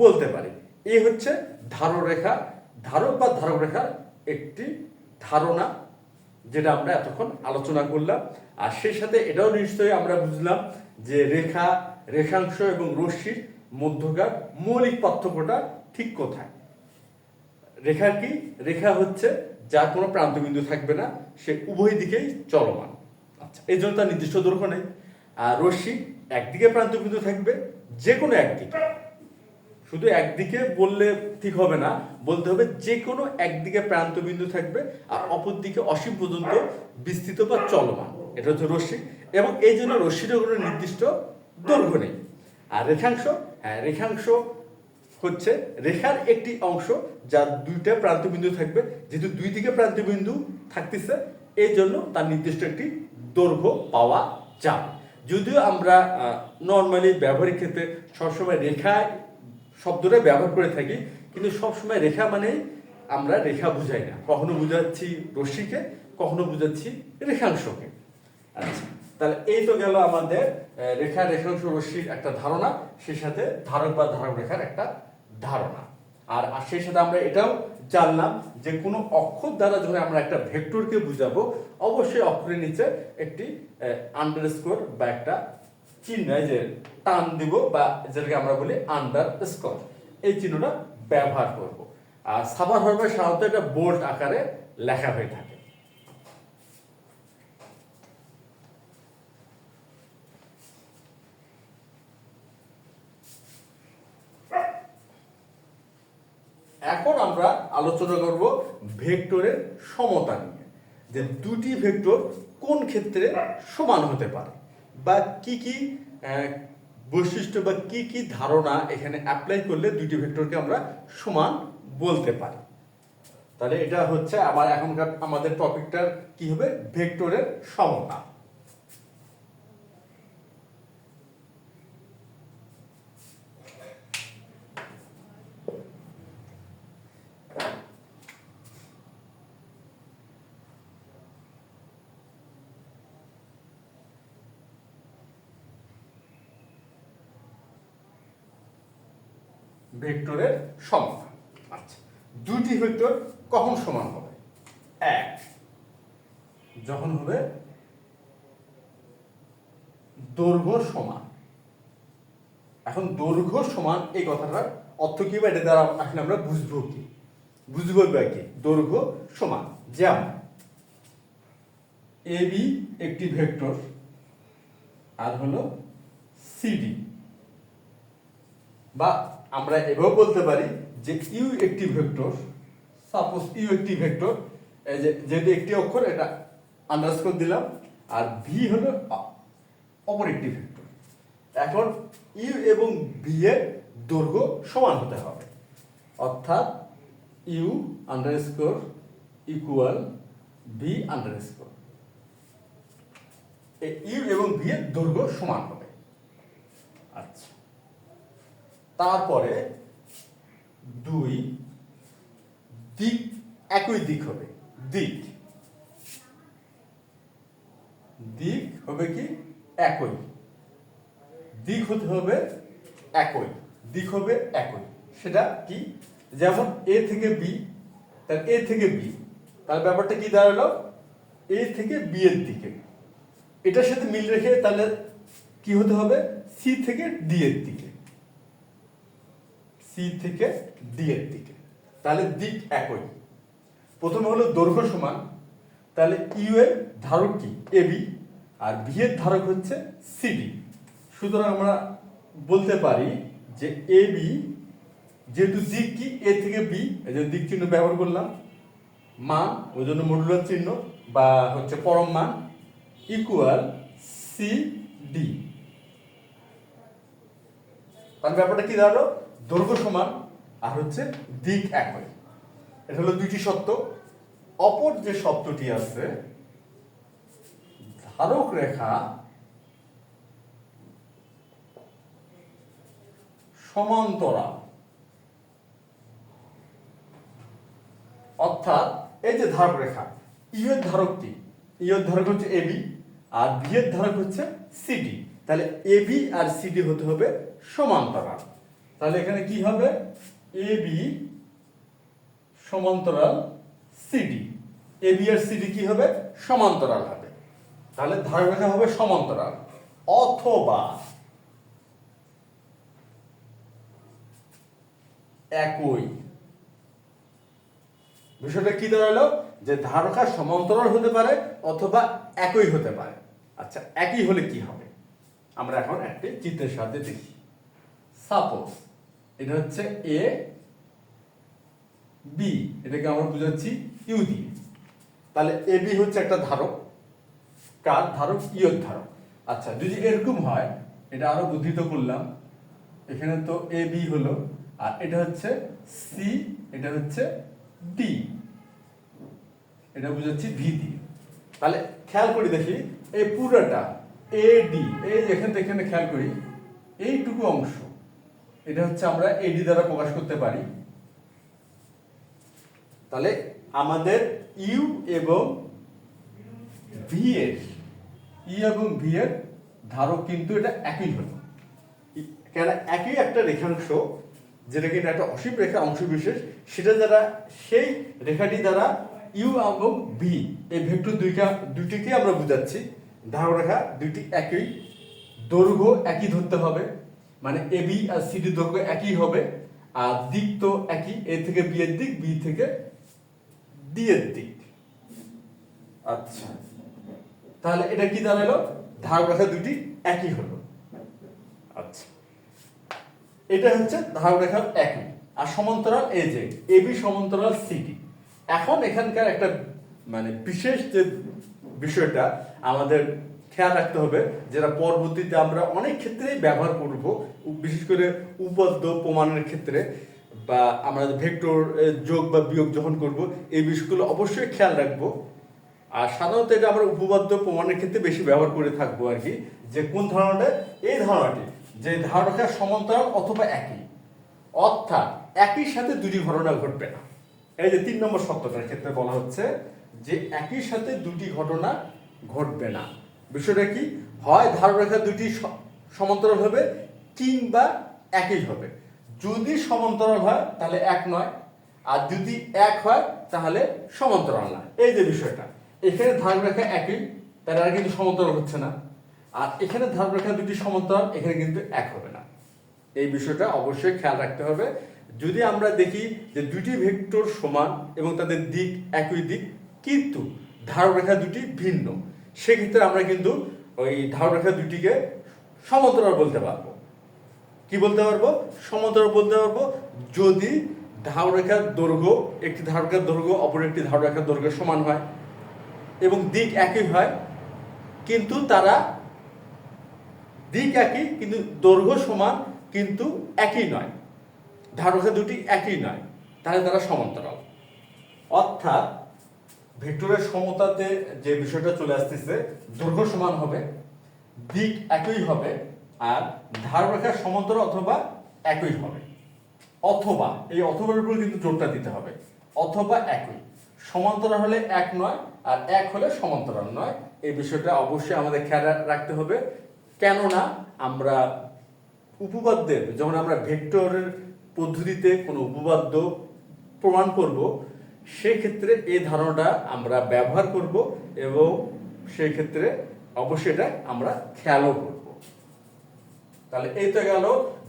বলতে পারি। এই হচ্ছে ধারক রেখা, ধারক বা ধারক রেখার একটি ধারণা যেটা আমরা এতক্ষণ আলোচনা করলাম। আর সেই সাথে এটাও নিশ্চয়ই আমরা বুঝলাম যে রেখা, রেখাংশ এবং রশ্মির মধ্যকার মৌলিক পার্থক্যটা ঠিক কোথায়। রেখা কি? রেখা হচ্ছে যার কোনো প্রান্তবিন্দু থাকবে না, সে উভয় দিকেই চলমান। আচ্ছা, এই জন্য তার নির্দিষ্ট দৈর্ঘ্য নেই। আর রশ্মি একদিকে প্রান্তবিন্দু থাকবে, যে কোনো একদিকে, শুধু একদিকে বললে ঠিক হবে না, বলতে হবে যে কোনো একদিকে প্রান্তবিন্দু থাকবে আর অপর দিকে অসীম পর্যন্ত বিস্তৃত বা চলমান, এটা হচ্ছে রশ্মি। এবং এই জন্য রশ্মির কোনো নির্দিষ্ট দৈর্ঘ্য নেই। আর রেখাংশ, হ্যাঁ রেখাংশ হচ্ছে রেখার একটি অংশ যার দুইটা প্রান্তবিন্দু থাকবে, যেহেতু দুই দিকে প্রান্তবিন্দু থাকতেছে এই জন্য তার নির্দিষ্ট একটি দৈর্ঘ্য পাওয়া যাবে। যদিও আমরা নর্মালি ব্যবহারিক ক্ষেত্রে সবসময় রেখা শব্দটা ব্যবহার করে থাকি, কিন্তু সবসময় রেখা মানে আমরা রেখা বুঝাই না, কখনো বুঝাচ্ছি রশ্মিকে, কখনো বুঝাচ্ছি রেখাংশকে। আচ্ছা, তাহলে এই তো গেল আমাদের রেখা, রেখাংশ, রশ্মির একটা ধারণা, সেই সাথে ধারক বা ধারক রেখার একটা ধারণা। আর সেই সাথে আমরা এটাও জানলাম যে কোনো অক্ষর দ্বারা যখন আমরা একটা ভেক্টরকে বুঝাবো, অবশ্যই অক্ষরের নিচে একটি আন্ডারস্কোর বা একটা চিহ্ন, যে টান দিব বা যেটাকে আমরা বলি আন্ডারস্কোর, এই চিহ্নটা ব্যবহার করব। আর সাবার হবে সাধারণত এটা বোল্ড আকারে লেখা হয়ে থাকে। এখন আমরা আলোচনা করব ভেক্টরের সমতা নিয়ে, যে দুটি ভেক্টর কোন ক্ষেত্রে সমান হতে পারে বা কি কি বৈশিষ্ট্য বা কি কি ধারণা এখানে অ্যাপ্লাই করলে দুটি ভেক্টরকে আমরা সমান বলতে পারি। তাহলে এটা হচ্ছে আবার এখনকার আমাদের টপিকটার কি হবে, ভেক্টরের সমতা। ভেক্টরের সমতা। আচ্ছা, দুটি ভেক্টর কখন সমান হবে? এক, যখন হবে দৈর্ঘ্য সমান। এখন দৈর্ঘ্য সমান এই কথাটার অর্থ কি বা এটা দ্বারা আসলে আমরা বুঝবো কি দৈর্ঘ্য সমান। যেমন এবি একটি ভেক্টর আর হলো সিডি, বা আমরা এভাবে বলতে পারি যে ইউ একটি ভেক্টর, সাপোজ ইউ একটি ভেক্টর, এই যে যেটা একটি অক্ষর এটা আন্ডারস্কোর দিলাম, আর ভি হলো অপর একটি ভেক্টর। এখন ইউ এবং ভি এর দৈর্ঘ্য সমান হতে হবে, অর্থাৎ U underscore equal V underscore, U এবং ভি এর দৈর্ঘ্য সমান হবে। আচ্ছা, তারপরে দুই, দিক একই দিক হবে, দিক হবে কি একই, দিক হতে হবে একই, দিক হবে একই। সেটা কি? যেমন এ থেকে বি, তার এ থেকে বি, তার ব্যাপারটা কি দাঁড়ালো? এ থেকে বি এর দিকে, এটার সাথে মিল রেখে তাহলে কি হতে হবে? সি থেকে ডি এর দিকে, সি থেকে ডি এর দিকে, তাহলে দিক একই। প্রথমে হলো দৈর্ঘ্য সমান, তাহলে ইউ এর ধারক কি? এবি, আর ভি এর ধারক হচ্ছে সিডি। সুতরাং আমরা বলতে পারি যে এবি, যেহেতু দিক কি এ থেকে বি, এই যে দিক চিহ্ন ব্যবহার করলাম, মান ওই জন্য মডুলার চিহ্ন বা হচ্ছে পরম মান, ইকুয়াল সি ডি। তার ব্যাপারটা কি দাঁড়ালো? দৈর্ঘ্য সমান আর হচ্ছে দিক একই। এটা হলো দুইটি সত্য। অপর যে সত্যটি আছে, ধারক রেখা সমান্তরাল, অর্থাৎ এই যে ধারক রেখা, ইউ এর ধারক কি? ইউ এর ধারক হচ্ছে এবি, আর ভি এর ধারক হচ্ছে সিডি, তাহলে এবি আর সিডি হতে হবে সমান্তরাল। তাহলে এখানে কি হবে? এবি সমান্তরাল সিডি, এবি আর সিডি কি হবে? সমান্তরাল হবে। তাহলে ধারক রেখা হবে সমান্তরাল, অথবা একই। বিষয়টা কি দাঁড়ালো? যে ধারকা সমান্তরাল হতে পারে অথবা একই হতে পারে। আচ্ছা, একই হলে কি হবে আমরা এখন একটি চিত্রের সাহায্যে দেখি। সাপোজ এটা হচ্ছে এ বি, এটাকে আমরা বুঝাচ্ছি ইউ দিয়ে। তাহলে এ বি হচ্ছে একটা ধারক, কার ধারক? ইউ এর ধারক। আচ্ছা, যদি এরকম হয়, এটা আরো বুদ্ধিত করলাম, এখানে তো এ বি হলো, আর এটা হচ্ছে সি, এটা হচ্ছে ডি, এটা বুঝাচ্ছি ভি দিয়ে। তাহলে খেয়াল করি দেখি, এই পুরোটা এ ডি, এই যে এখান থেকে এখানে খেয়াল করি, এইটুকু অংশ এটা হচ্ছে আমরা এডি দ্বারা প্রকাশ করতে পারি। তাহলে আমাদের ইউ এবং ভি এর, ই এবং ভি এর ধারক কিন্তু এটা একই হলো, কেন? একই একটা রেখাংশ, যেটা কিনা একটা অসীম রেখা অংশ বিশেষ, সেটা দ্বারা, সেই রেখাটি দ্বারা ইউ এবং ভি এই ভেক্টর দুইটিকে আমরা বুঝাচ্ছি। ধারক রেখা দুইটি একই, দৈর্ঘ্য একই ধরতে হবে, মানে এ বি আর সিডি দৈর্ঘ্য একই হবে, আর দিক তো একই, এ থেকে বি এর দিক, বি থেকে ডি এর দিক। আচ্ছা, তাহলে এটা কি দাঁড়ালো? ধারক রেখা দুটি একই হলো। আচ্ছা, এটা হচ্ছে ধারক রেখা একই, আর সমান্তরাল এই যে এবি সমান্তরাল সিডি। এখন এখানকার একটা মানে বিশেষ যে বিষয়টা আমাদের খেয়াল রাখতে হবে, যেটা পরবর্তীতে আমরা অনেক ক্ষেত্রেই ব্যবহার করব, বিশেষ করে উপপাদ্য প্রমাণের ক্ষেত্রে, বা আমরা ভেক্টর যোগ বা বিয়োগ যখন করব, এই বিষয়গুলো অবশ্যই খেয়াল রাখবো। আর সাধারণত এটা আমরা উপপাদ্য প্রমাণের ক্ষেত্রে বেশি ব্যবহার করে থাকবো আর কি, যে কোন ধারণাটা? এই ধারণাটি যে ধারণা সমান্তরাল অথবা একই, অর্থাৎ একই সাথে দুটি ঘটনা ঘটবে না। এই যে 3 নম্বর সত্যটার ক্ষেত্রে বলা হচ্ছে যে একই সাথে দুটি ঘটনা ঘটবে না। বিষয়টা কি? হয় ধারণা দুটি সমান্তরাল হবে কিংবা একই হবে। যদি সমান্তরাল হয় তাহলে এক নয়, আর যদি এক হয় তাহলে সমান্তরাল না। এই যে বিষয়টা, এখানে ধারণা একই, তাহলে আর কিন্তু সমান্তরাল হচ্ছে না। আর এখানে ধাররেখা দুটি সমান্তরাল, এখানে কিন্তু এক হবে না। এই বিষয়টা অবশ্যই খেয়াল রাখতে হবে। যদি আমরা দেখি যে দুটি ভেক্টর সমান এবং তাদের দিক একই দিক, কিন্তু ধাররেখা দুটি ভিন্ন, সেক্ষেত্রে আমরা কিন্তু ওই ধাররেখা দুটিকে সমান্তরাল বলতে পারবো। কি বলতে পারবো? সমান্তরাল বলতে পারবো যদি ধাররেখার দৈর্ঘ্য, একটি ধাররেখার দৈর্ঘ্য অপর একটি ধাররেখার দৈর্ঘ্য সমান হয় এবং দিক একই হয়, কিন্তু তারা দিক একই কিন্তু দৈর্ঘ্য সমান কিন্তু একই নয়, ধাররেখা দুটি একই নয়, তাহলে তারা সমান্তরাল। অর্থাৎ ভেক্টরের সমতাতে যে বিষয়টা চলে আসতেছে, দৈর্ঘ্য সমান হবে, দিক একই হবে, আর ধাররেখা সমান্তরাল অথবা একই হবে। অথবা, এই অথবার উপর কিন্তু জোরটা দিতে হবে, অথবা একই। সমান্তরাল হলে এক নয়, আর এক হলে সমান্তরাল নয়। এই বিষয়টা অবশ্যই আমাদের খেয়াল রাখতে হবে। কেননা আমরা উপপাদ্যের, যখন আমরা ভেক্টরের পদ্ধতিতে কোনো উপপাদ্য প্রমাণ করব, সেক্ষেত্রে এই ধারণাটা আমরা ব্যবহার করব এবং সেই ক্ষেত্রে অবশ্যই এটা আমরা খেয়ালও করব। তাহলে এই তো গেল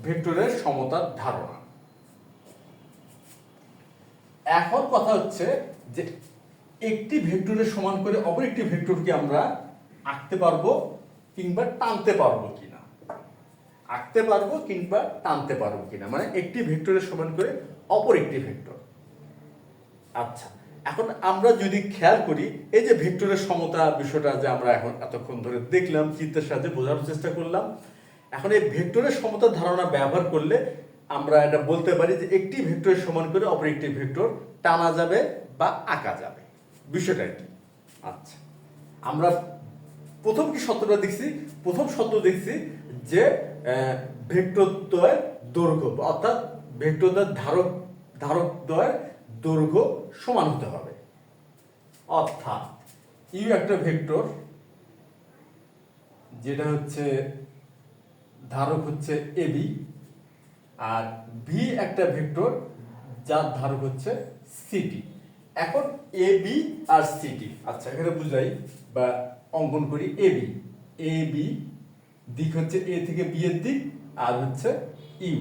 ভেক্টরের সমতার ধারণা। এখন কথা হচ্ছে যে একটি ভেক্টরের সমান করে অপর একটি ভেক্টরকে আমরা আঁকতে পারবো কিংবা টানতে পারবো কিনা। আঁকতে পারবো কিংবা টানতে পারবো কিনা, মানে একটি ভেক্টরের সমান করে অপর একটি ভেক্টর। আচ্ছা, এখন আমরা যদি খেয়াল করি, এই যে ভেক্টরের সমতা বিষয়টা যে আমরা এখন এতক্ষণ ধরে দেখলাম, চিত্রের সাথে বোঝানোর চেষ্টা করলাম, এখন এই ভেক্টরের সমতার ধারণা ব্যবহার করলে আমরা এটা বলতে পারি যে একটি ভেক্টরের সমান করে অপর একটি ভেক্টর টানা যাবে বা আঁকা যাবে। বিষয়টা কি? আচ্ছা, আমরা প্রথম কি সত্যটা দেখছি? প্রথম সত্য দেখছি যে ভেক্টরদ্বয়ের দৈর্ঘ্য, অর্থাৎ ভেক্টরদ্বয়ের ধারকদ্বয়ের দৈর্ঘ্য সমান হতে হবে। অর্থাৎ ইউ একটা ভেক্টর, যেটা হচ্ছে ধারক হচ্ছে এবি, আর ভি একটা ভেক্টর যার ধারক হচ্ছে সিটি। এখন এবি আর সিটি, আচ্ছা এখানে বুঝাই বা অঙ্কন করি। এবি, এবি দিক হচ্ছে এ থেকে বি এর দিক, আর হচ্ছে ইউ।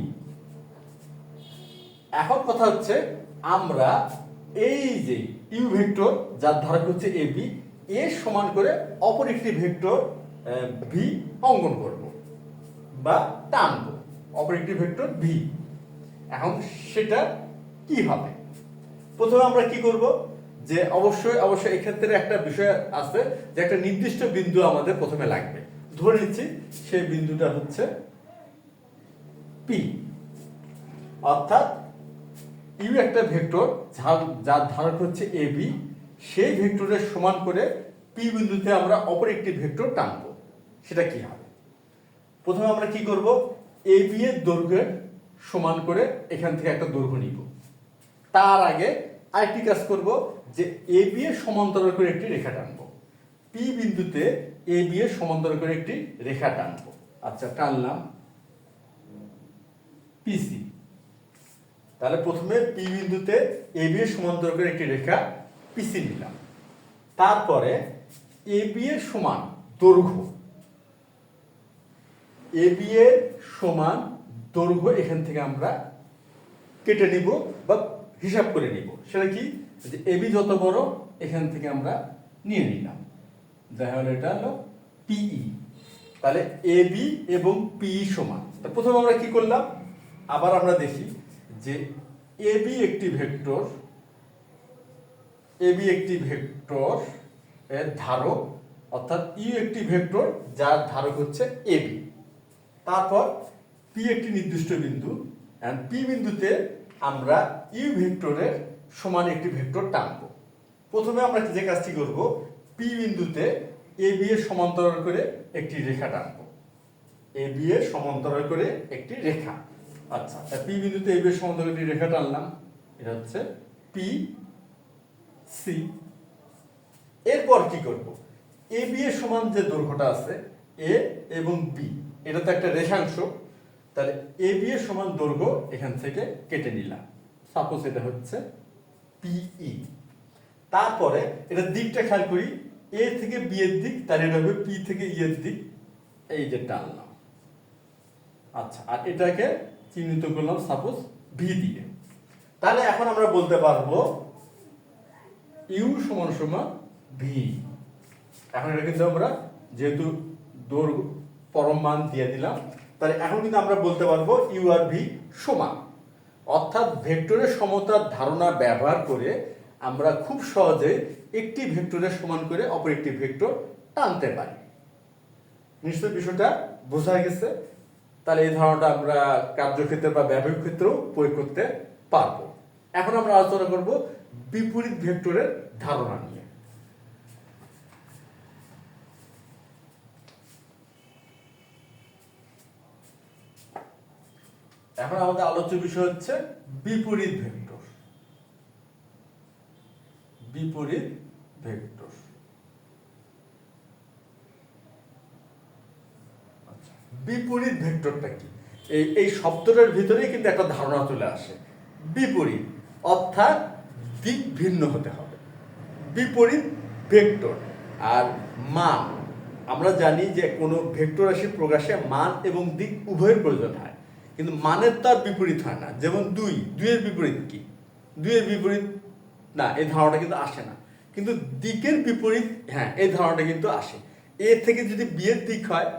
এখন কথা হচ্ছে আমরা এই যে ইউ ভেক্টর যার ধারক হচ্ছে এবি, এর সমান করে অপর একটি ভেক্টর ভি অঙ্কন করব বা টানবো, অপর একটি ভেক্টর ভি। এখন সেটা কি হবে? প্রথমে আমরা কি করব যে অবশ্যই এক্ষেত্রে একটা বিষয় আছে যে একটা নির্দিষ্ট বিন্দু আমাদের প্রথমে লাগবে। ধরে নিচ্ছি সেই বিন্দুটা হচ্ছে পি, অর্থাৎ ইউ একটা ভেক্টর যার ধারক হচ্ছে এবি, সেই ভেক্টরের সমান করে পি বিন্দুতে আমরা অপর একটি ভেক্টর টানবো। সেটা কি হবে? প্রথমে আমরা কি করব, এবি এর দৈর্ঘ্যের সমান করে এখান থেকে একটা দৈর্ঘ্য নিব। তার আগে আরেকটি কাজ করব যে এবি এর সমান্তরাল করে একটি রেখা টানবো। পি বিন্দুতে এবি এর সমান্তরাল করে একটি রেখা টানবো। আচ্ছা, টানলাম পিসি। তাহলে প্রথমে পি বিন্দুতে এবি এর সমান্তরাল করে একটি রেখা পিসি নিলাম। তারপরে এবি এর সমান দৈর্ঘ্য, এবি এর সমান দৈর্ঘ্য এখান থেকে আমরা কেটে নিব বা হিসাব করে নিব। সেটা কি? যে এবি যত বড় এখান থেকে আমরা নিয়ে নিলাম, দেখা হলো এটা হলো পিই। তাহলে এবি এবং পিই সমান। প্রথমে আমরা কি করলাম, আবার আমরা দেখি যে এবি একটি ভেক্টর, এবি একটি ভেক্টর এর ধারক, অর্থাৎ ইউ একটি ভেক্টর যার ধারক হচ্ছে এবি। তারপর পি একটি নির্দিষ্ট বিন্দু, এন্ড পি বিন্দুতে আমরা ইউ ভেক্টরের সমান একটি ভেক্টর টানবো। প্রথমে আমরা যে কাজটি করব, পি বিন্দুতে এবি এর সমান্তরাল করে একটি রেখা টানবো। এবি এর সমান্তরাল করে একটি রেখা। আচ্ছা, পি বিন্দুতে এবি এর সমান্তরাল একটি রেখা টানলাম, এটা হচ্ছে পি সি। এরপর কি করব, এবি এর সমান যে দৈর্ঘ্যটা আছে এ এবং বি, এটা তো একটা রেখাংশ, তাহলে এবি এর সমান দৈর্ঘ্য এখান থেকে কেটে নিলাম। সাপোজ এটা হচ্ছে পিই। তারপরে এটা দিকটা খেয়াল করি, এ থেকে বি এর দিক, তাহলে এটা হবে পি থেকে ই এর দিক। এই যে টানলাম। আচ্ছা, আর এটাকে চিহ্নিত করলাম সাপোজ ভি দিয়ে। তাহলে এখন আমরা বলতে পারবো ইউ সমান সমান ভি। এখন এটা কিন্তু আমরা যেহেতু দৈর্ঘ্য পরম মান দিয়ে দিলাম, তাহলে এখন কিন্তু আমরা বলতে পারবো ইউ আর ভি সমান। অর্থাৎ ভেক্টরের সমতার ধারণা ব্যবহার করে আমরা খুব সহজে একটি ভেক্টরের সমান করে অপর একটি ভেক্টর টানতে পারি। নিশ্চয়ই বিষয়টা বোঝা গেছে। তাহলে এই ধারণাটা আমরা কার্যক্ষেত্রে বা ব্যবহারিক ক্ষেত্রেও প্রয়োগ করতে পারবো। এখন আমরা আলোচনা করব বিপরীত ভেক্টরের ধারণা নিয়ে। এখন আমাদের আলোচ্য বিষয় হচ্ছে বিপরীত ভেক্টর। বিপরীত ভেক্টর। আচ্ছা, বিপরীত ভেক্টরটা কি? এই শব্দটার ভিতরেই কিন্তু একটা ধারণা চলে আসে। বিপরীত অর্থাৎ দিক ভিন্ন হতে হবে। বিপরীত ভেক্টর আর মান, আমরা জানি যে কোনো ভেক্টর রাশি প্রকাশে মান এবং দিক উভয়ের প্রয়োজন হয়, কিন্তু মানের তার বিপরীত হয় না। যেমন দুইয়ের বিপরীত কি? দুইয়ের বিপরীত না, এই ধারণাটা কিন্তু আসে না। কিন্তু দিকের বিপরীত হ্যাঁ, এই ধারণাটা কিন্তু আসে। এ থেকে যদি বি এর দিক হয়,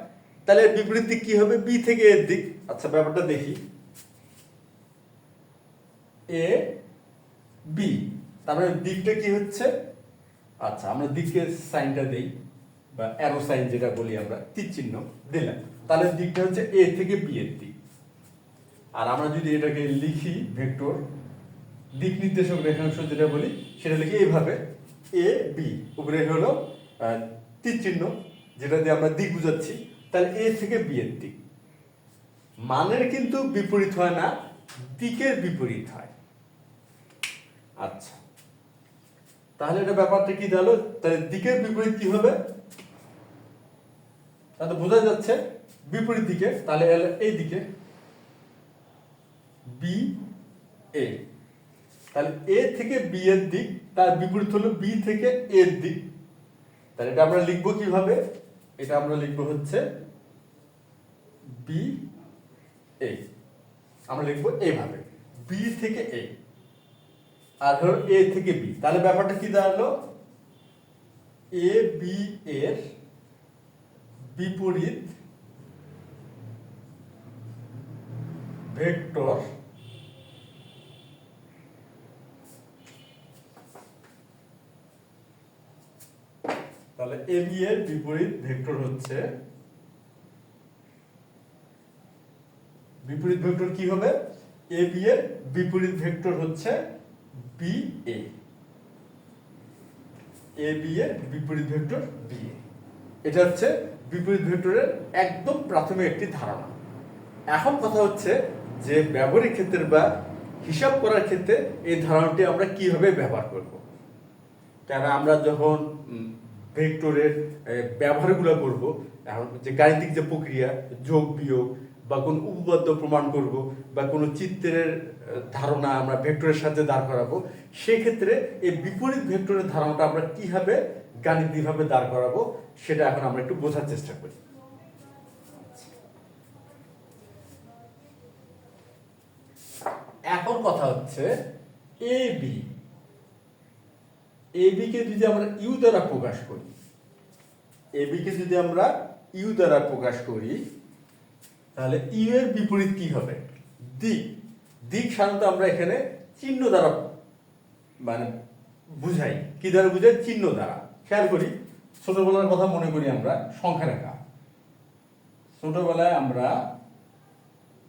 তাহলে এর বিপরীত দিক কি হবে? বি থেকে এর দিক। আচ্ছা, ব্যাপারটা দেখি। এ বি, তার মানে দিকটা কি হচ্ছে? আচ্ছা, আমরা দিকের সাইনটা দেই, বা অ্যারো সাইন যেটা বলি আমরা, তীর চিহ্ন দিলাম। তাহলে দিকটা হচ্ছে এ থেকে বি এর দিক। আর আমরা যদি এটাকে লিখি ভেক্টর দিক নির্দেশক রেখাংশ যেটা বলি, সেটা লিখি এইভাবে এ বি, উপরে হলো তীর চিহ্ন যেটা দিয়ে আমরা দিক বুঝাচ্ছি। তাহলে এ থেকে বি এর দিক। মানের কিন্তু বিপরীত হয় না, দিকের বিপরীত হয়। আচ্ছা, তাহলে এটা ব্যাপারটা কি দাঁড়ালো? তাহলে দিকের বিপরীত কি হবে? তাহলে বোঝা যাচ্ছে বিপরীত দিকে। তাহলে এই দিকে বি এ, তাহলে এ থেকে বি এর দিক, তার বিপরীত হলো বি থেকে এর দিক। তাহলে এটা আমরা লিখবো কিভাবে? এটা আমরা লিখবো হচ্ছে বি এ। আমরা লিখবো এইভাবে বি থেকে এ, আর হলো এ থেকে বি। তাহলে ব্যাপারটা কি দাঁড়ালো? এ বি এর বিপরীত ভেক্টর তাহলে এ বি এর বিপরীত ভেক্টর হচ্ছে, বিপরীত ভেক্টর কি হবে? এ বি এর বিপরীত ভেক্টর হচ্ছে বি এ। এ বি এর বিপরীত ভেক্টর বি এ। এটা হচ্ছে বিপরীত ভেক্টরের একদম প্রাথমিক একটি ধারণা। এখন কথা হচ্ছে যে ব্যবহারিক ক্ষেত্রে বা হিসাব করার ক্ষেত্রে এই ধারণাটি আমরা কিভাবে ব্যবহার করব। কেন আমরা যখন ভেক্টরের ব্যবহারগুলো করব, এখন যে গাণিতিক যে প্রক্রিয়া, যোগ বিয়োগ বা কোন উপপাদ্য প্রমাণ করব বা কোনো চিত্রের ধারণা আমরা ভেক্টরের সাথে দাঁড় করাবো, সেক্ষেত্রে এই বিপরীত ভেক্টরের ধারণাটা আমরা কিভাবে গাণিতিকভাবে দাঁড় করাবো সেটা এখন আমরা একটু বোঝার চেষ্টা করি। এখন কথা হচ্ছে এ বি, এ বি কে যদি আমরা ইউ দ্বারা প্রকাশ করি, এ বি কে যদি আমরা ইউ দ্বারা প্রকাশ করি, তাহলে ইউ এর বিপরীত কি হবে? দিক। দিক সাধারণত আমরা এখানে চিহ্ন দ্বারা মানে বুঝাই। কি দ্বারা বুঝাই? চিহ্ন দ্বারা। খেয়াল করি, ছোটবেলার কথা মনে করি আমরা, সংখ্যা রেখা। ছোটবেলায় আমরা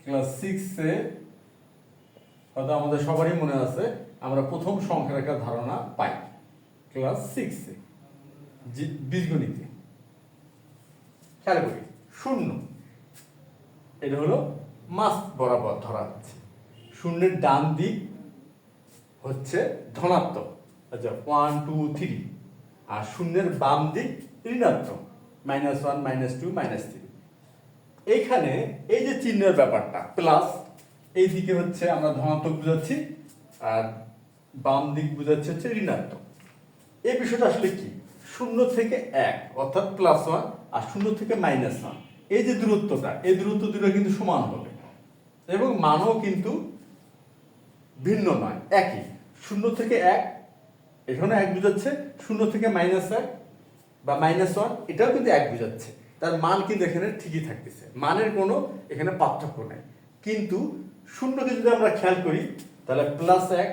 ক্লাস 6-এ, হয়তো আমাদের সবারই মনে আছে, আমরা প্রথম সংখ্যা রেখার ধারণা পাই ক্লাস 6-এ বীজগণিতে। খেয়াল করি, শূন্য, এটা হলো মাস বরাবর ধরা হচ্ছে। শূন্যের ডান দিক হচ্ছে ধনাত্মক, আচ্ছা 1 2 3, আর শূন্যের বাম দিক ঋণাত্মক, -1 -2 -3। এইখানে এই যে চিহ্নের ব্যাপারটা, প্লাস এই দিকে হচ্ছে আমরা ধনাত্মক বুঝাচ্ছি, আর বাম দিক বুঝাচ্ছে হচ্ছে ঋণাত্মক। এই বিষয়টা আসলে কি? 0 থেকে 1 অর্থাৎ +1, আর 0 থেকে -1 এই যে দূরত্বটা, এই দূরত্ব দুটো কিন্তু সমান হবে এবং মানও কিন্তু ভিন্ন নয়, একই। 0 থেকে 1, এখানে 1 বোঝাচ্ছে, 0 থেকে -1 বা -1 এটাও কিন্তু 1 বোঝাচ্ছে। তার মান কিন্তু এখানে ঠিকই থাকতেছে, মানের কোনো এখানে পার্থক্য নাই। কিন্তু 0কে যদি আমরা খেয়াল করি তাহলে +1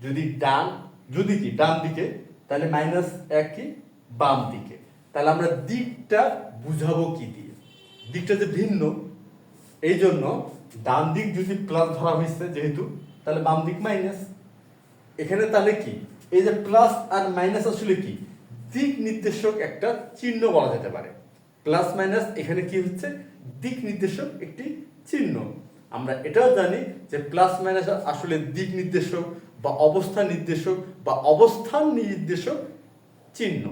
যদি ডান দিকে, তাহলে -1 কি বাম দিকে। তাহলে আমরা দিকটা বুঝাবো কি দিয়ে? দিকটা যে ভিন্ন, এই জন্য ডান দিক যদি প্লাস ধরা হয়েছে যেহেতু, তাহলে বাম দিক মাইনাস। এখানে তাহলে কি, এই যে প্লাস আর মাইনাস আসলে কি, দিক নির্দেশক একটা চিহ্ন বলা যেতে পারে। প্লাস মাইনাস এখানে কি হচ্ছে, দিক নির্দেশক একটি চিহ্ন। আমরা এটাও জানি যে প্লাস মাইনাস আসলে দিক নির্দেশক বা অবস্থান নির্দেশক বা অবস্থান নির্দেশক চিহ্ন।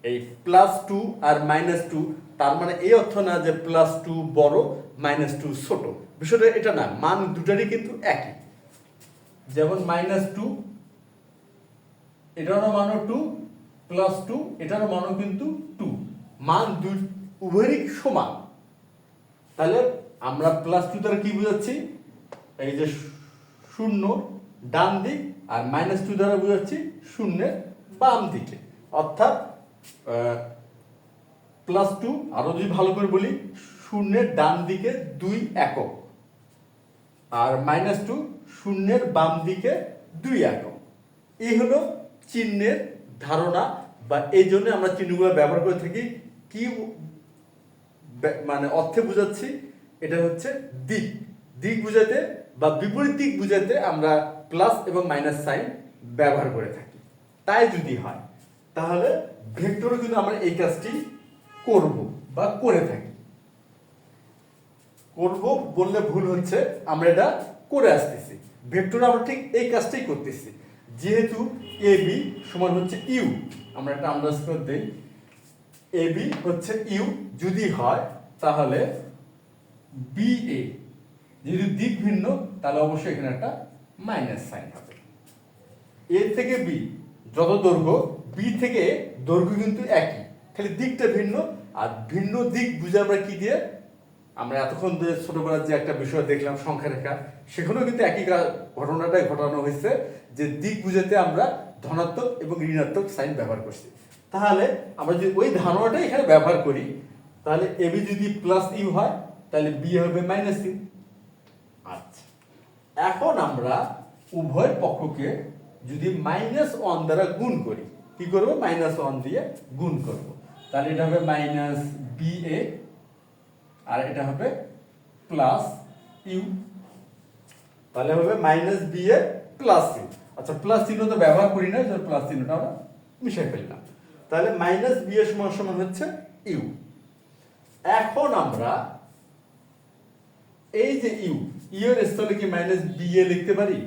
এই +2 আর -2 তার মানে এই অর্থ না যে +2 বড় -2 ছোট, বিষয়টা এটা না, মান দুটারই কিন্তু একই। যেমন -2 এটারও মানও 2, +2 এটারও মানও কিন্তু 2, মান উভয়ই সমান। তাহলে আমরা +2 দ্বারা কি বোঝাচ্ছি, এই যে 0 ডান দিক, আর -2 দ্বারা বোঝাচ্ছি 0 বাম দিকে। অর্থাৎ +2 আরো যদি ভালো করে বলি, 0 ডান দিকে 2 একক, আর -2 0 বাম দিকে 2 একক। এই হলো চিহ্নের ধারণা, বা এই জন্য আমরা চিহ্নগুলো ব্যবহার করে থাকি। কি মানে অর্থে বোঝাচ্ছি, এটা হচ্ছে দিক, দিক বুঝাতে বা বিপরীত দিক বুঝাতে আমরা প্লাস এবং মাইনাস সাইন ব্যবহার করে থাকি। তাই যদি হয় তাহলে ভেক্টরও কিন্তু আমরা এই কাজটি করব বা করে থাকি। করব বললে ভুল হচ্ছে, আমরা এটা করে আসতেছি। ভেক্টর আমরা ঠিক এই কাজটাই করতেছি। যেহেতু AB সমান হচ্ছে ইউ, আমরা একটা আন্ডারস্কোর দেই, AB হচ্ছে ইউ যদি হয়, তাহলে BA যেহেতু দিক ভিন্ন, তাহলে অবশ্যই এখানে একটা মাইনাস সাইন হবে। A থেকে B যত দৈর্ঘ্য, B থেকে দৈর্ঘ্য কিন্তু একই, খালি দিকটা ভিন্ন। আর ভিন্ন দিক বুঝে আমরা কি দিয়ে, আমরা এতক্ষণ ছোটবেলার যে একটা বিষয় দেখলাম সংখ্যা রেখা, সেখানেও কিন্তু একই ঘটনাটাই ঘটানো হয়েছে, যে দিক বুঝাতে আমরা ধনাত্মক এবং ঋণাত্মক সাইন ব্যবহার করছি। তাহলে আমরা যদি ওই ধারণাটা এখানে ব্যবহার করি, তাহলে AB যদি +ইউ হয়, তাহলে B হবে -ইউ। আচ্ছা, এখন আমরা উভয় পক্ষকে যদি -1 দ্বারা গুণ করি, কি করব, -1 দিয়ে গুণ করব, তাহলে এটা হবে -BA আর এটা হবে +ইউ, তাহলে হবে -BA +ইউ। আচ্ছা, প্লাস চিহ্ন তো ব্যবহার করি না, প্লাস চিহ্নটা আমরা মিশিয়ে ফেললাম। তাহলে -BA সমান হচ্ছে ইউ। এখন আমরা এই যে ইউ এর স্থলে কি -BA লিখতে পারি?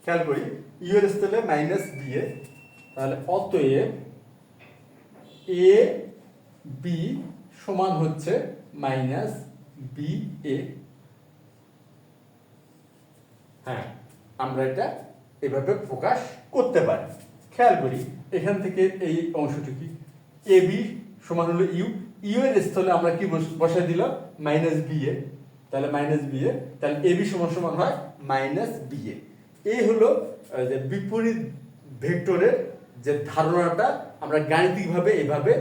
খেয়াল করি, ইউ এর স্থলে -BA, তাহলে অতএব AB সমান হচ্ছে -BA। হ্যাঁ, আমরা এটা এভাবে প্রকাশ করতে পারি। খেয়াল করি, এখান থেকে এই অংশটি কি, AB সমান হলো ইউ এর স্থলে আমরা কি বসাই দিলাম, -BA, তাহলে -BA, তাহলে AB সমান হয় -BA। এই হলো যে বিপরীত ভেক্টরের যে ধারণাটা আমরা গাণিতিকভাবে এভাবে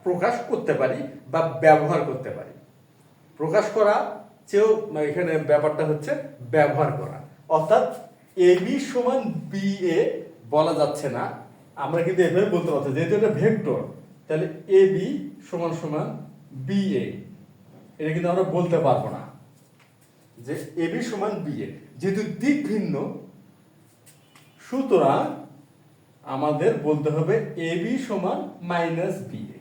প্রকাশ করতে পারি বা ব্যবহার করতে পারি। প্রকাশ করা চেয়েও এখানে ব্যাপারটা হচ্ছে ব্যবহার করা। অর্থাৎ AB সমান BA বলা যাচ্ছে না, আমরা কিন্তু এভাবে বলতে পারছি, যেহেতু এটা ভেক্টর, তাহলে AB সমান BA, এটা কিন্তু আমরা বলতে পারবো না যে AB সমান BA, যেহেতু দিক ভিন্ন, সুতরাং আমাদের বলতে হবে AB সমান -BA।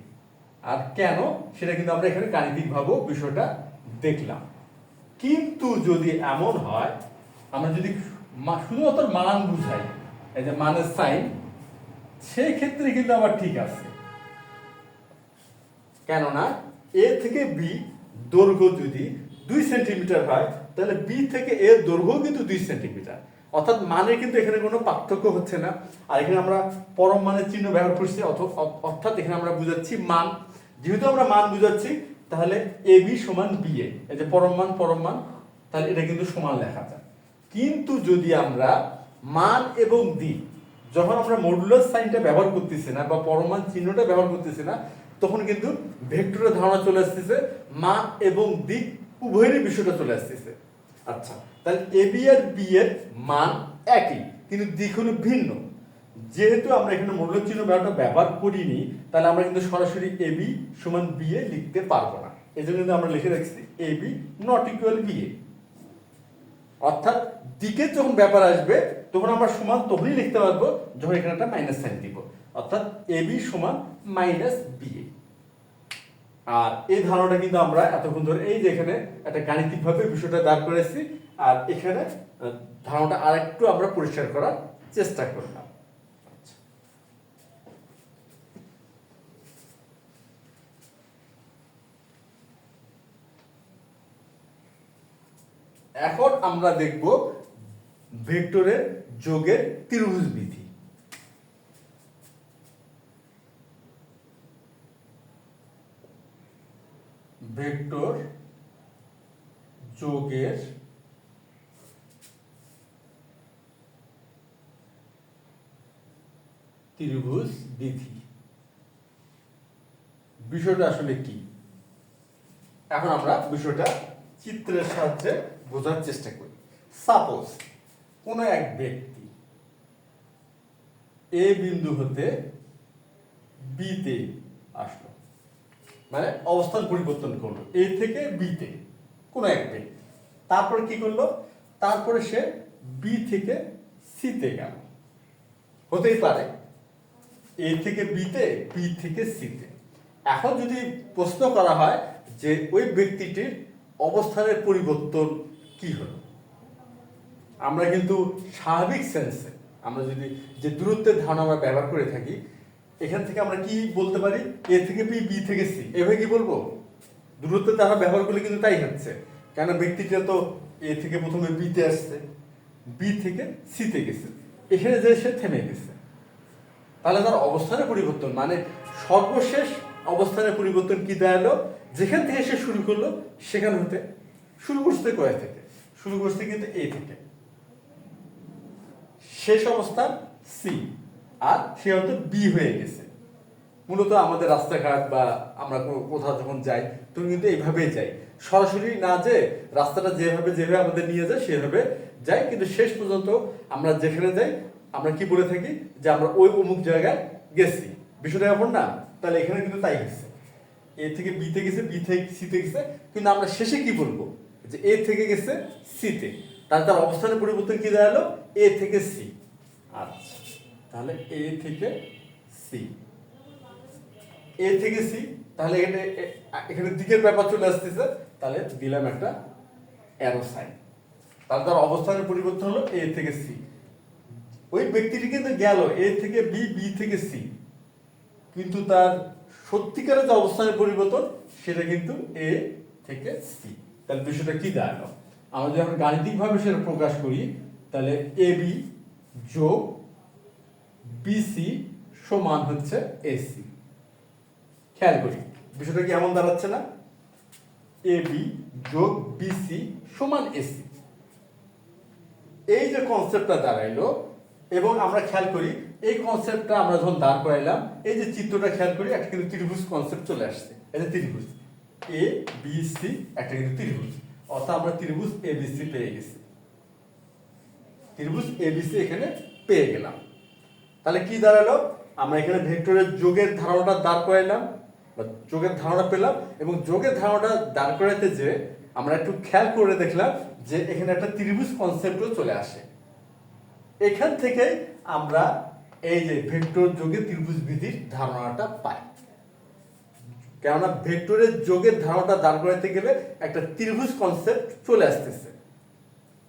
আর কেন, সেটা কিন্তু আমরা এখানে গাণিতিকভাবেও বিষয়টা দেখলাম। কিন্তু যদি এমন হয়, আমরা যদি শুধুমাত্র মান বুঝাই, এই যে মানের সাইন, সেই ক্ষেত্রে কিন্তু আবার ঠিক আছে। কেননা A থেকে B দৈর্ঘ্য যদি 2 সেন্টিমিটার হয়, তাহলে B থেকে A দৈর্ঘ্য কিন্তু 2 সেন্টিমিটার। অর্থাৎ মানে কিন্তু এখানে কোনো পার্থক্য হচ্ছে না। আর এখানে আমরা পরম মানের চিহ্ন ব্যবহার করছি, অর্থাৎ এখানে আমরা বুঝাচ্ছি মান, যেহেতু আমরা মান বুঝাচ্ছি তাহলে এ বি সমান বি এ, এই যে পরম মান, তাহলে এটা কিন্তু সমান লেখা যায়। কিন্তু যদি আমরা মান এবং দিক, যখন আমরা মডুলাস সাইনটা ব্যবহার করতেছি না বা পরমান চিহ্নটা ব্যবহার করতেছি না, তখন কিন্তু ভেক্টরের ধারণা চলে আসতেছে, মান এবং দিক উভয়েরই বিষয়টা চলে আসতেছে। আচ্ছা, তাহলে এ বি আর বি এর মান একই কিন্তু দিক হলো ভিন্ন। যেহেতু আমরা এখানে মডুলাস চিহ্ন ব্যবহার করিনি, তাহলে আমরা কিন্তু সরাসরি এ বি সমান বি এ লিখতে পারবো না। এই জন্য কিন্তু আমরা লিখে রাখছি A B not equal B A. অর্থাৎ দিকের যখন ব্যাপার আসবে তখন আমরা সমান তখনই লিখতে পারবো যখন এখানে একটা মাইনাস সাইন দিব, অর্থাৎ এ বি সমান মাইনাস বি এ। আর এই ধারণাটা কিন্তু আমরা এতক্ষণ ধরে এই যে এখানে একটা গাণিতিকভাবে বিষয়টা দাঁড় করেছি, আর এখানে ধারণাটা আরেকটু আমরা পরিষ্কার করার চেষ্টা করলাম। এখন আমরা দেখব ভেক্টরের যোগের ত্রিভুজ বিধি। ভেক্টর যোগের ত্রিভুজ বিধি বিষয়টা আসলে কি, এখন আমরা বিষয়টা চিত্রের সাহায্যে বোঝার চেষ্টা করি। সাপোজ কোন এক ব্যক্তি এ বিন্দু হতে বি তে আসলো, মানে অবস্থান পরিবর্তন করলো এ থেকে বি তে কোন এক ব্যক্তি। তারপরে কি করলো, তারপরে সে বি থেকে সি তে গেল। হতেই পারে এ থেকে বি তে, বি থেকে সি তে। এখন যদি প্রশ্ন করা হয় যে ওই ব্যক্তিটির অবস্থানের পরিবর্তন কি হলো, আমরা কিন্তু স্বাভাবিক সেন্সে আমরা যদি যে দূরত্বের ধারণা আমরা ব্যবহার করে থাকি, এখান থেকে আমরা কি বলতে পারি, এ থেকে বি, বি থেকে সি, এভাবে কি বলবো? দূরত্বের ধারণা ব্যবহার করলে কিন্তু তাই হচ্ছে, কেন ব্যক্তিটা তো এ থেকে প্রথমে বি তে আসছে, বি থেকে সি তে গেছে, এখানে যে সে থেমে গেছে। তাহলে তার অবস্থানের পরিবর্তন মানে সর্বশেষ অবস্থানের পরিবর্তন কি দাঁড়ালো, যেখান থেকে সে শুরু করলো সেখান হতে শুরু করতে কয় থেকে শুরু করছে কিন্তু এ থেকে, শেষ অবস্থান সি, আর সে হয়তো বি হয়ে গেছে। মূলত আমাদের রাস্তাঘাট বা আমরা কোথাও যখন যাই তখন কিন্তু এইভাবেই যাই, সরাসরি না যে রাস্তাটা যেভাবে যেভাবে আমাদের নিয়ে যায় সেভাবে যাই, কিন্তু শেষ পর্যন্ত আমরা যেখানে যাই আমরা কি বলে থাকি যে আমরা ওই অমুক জায়গায় গেছি। বিষয়টা এমন না, তাহলে এখানে কিন্তু তাই হচ্ছে, এ থেকে বি তে গেছে, বি থেকে সি তে গেছে, কিন্তু আমরা শেষে কি বলবো যে এ থেকে গেছে সি তে, তাহলে তার অবস্থানের পরিবর্তন কি দাঁড়ালো, এ থেকে সি। আচ্ছা, তাহলে এ থেকে সি, এ থেকে সি, তাহলে এখানে এখানে দিকের ব্যাপার চলে আসতেছে, তাহলে দিলাম একটা অ্যারো সাইন, তাহলে তার অবস্থানের পরিবর্তন হলো এ থেকে সি। ওই ব্যক্তিটি কিন্তু গেল এ থেকে বি, বি থেকে সি, কিন্তু তার সত্যিকারের যে অবস্থানের পরিবর্তন সেটা কিন্তু এ থেকে সি। তাহলে বিষয়টা কি দাঁড়ালো, আমরা যদি এখন গাণিতিকভাবে সেটা প্রকাশ করি, তাহলে এ বি যোগ বিসি সমান হচ্ছে এসি। খেয়াল করি বিষয়টা কি এমন দাঁড়াচ্ছে না, এ বি যোগ বিসি সমান এসি, এই যে কনসেপ্টটা দাঁড়াইলো। এবং আমরা খেয়াল করি এই কনসেপ্টটা আমরা যখন দাঁড় করাইলাম, এই যে চিত্রটা খেয়াল করি, একটা কিন্তু ত্রিভুজ কনসেপ্ট চলে আসছে, এই যে ত্রিভুজ এ বি সি, একটা কিন্তু ত্রিভুজ, অর্থাৎ আমরা ত্রিভুজ এ বি সি পেয়ে গেছি, ত্রিভুজ এ বি সি এখানে পেয়ে গেলাম। তাহলে কি দাঁড়ালো, আমরা এখানে ভেক্টরের যোগের ধারণাটা দাঁড় করাইলাম বা যোগের ধারণা পেলাম, এবং যোগের ধারণাটা দাঁড় করাইতে যে আমরা একটু খেয়াল করে দেখলাম যে এখানে একটা ত্রিভুজ কনসেপ্টও চলে আসে। এখান থেকে আমরা এই যে ভেক্টর যোগে ত্রিভুজ বিধির ধারণাটা পাই, কেননা ভেক্টরের যোগের ধারণাটা দাঁড় করাইতে গেলে একটা ত্রিভুজ কনসেপ্ট চলে আসতেছে,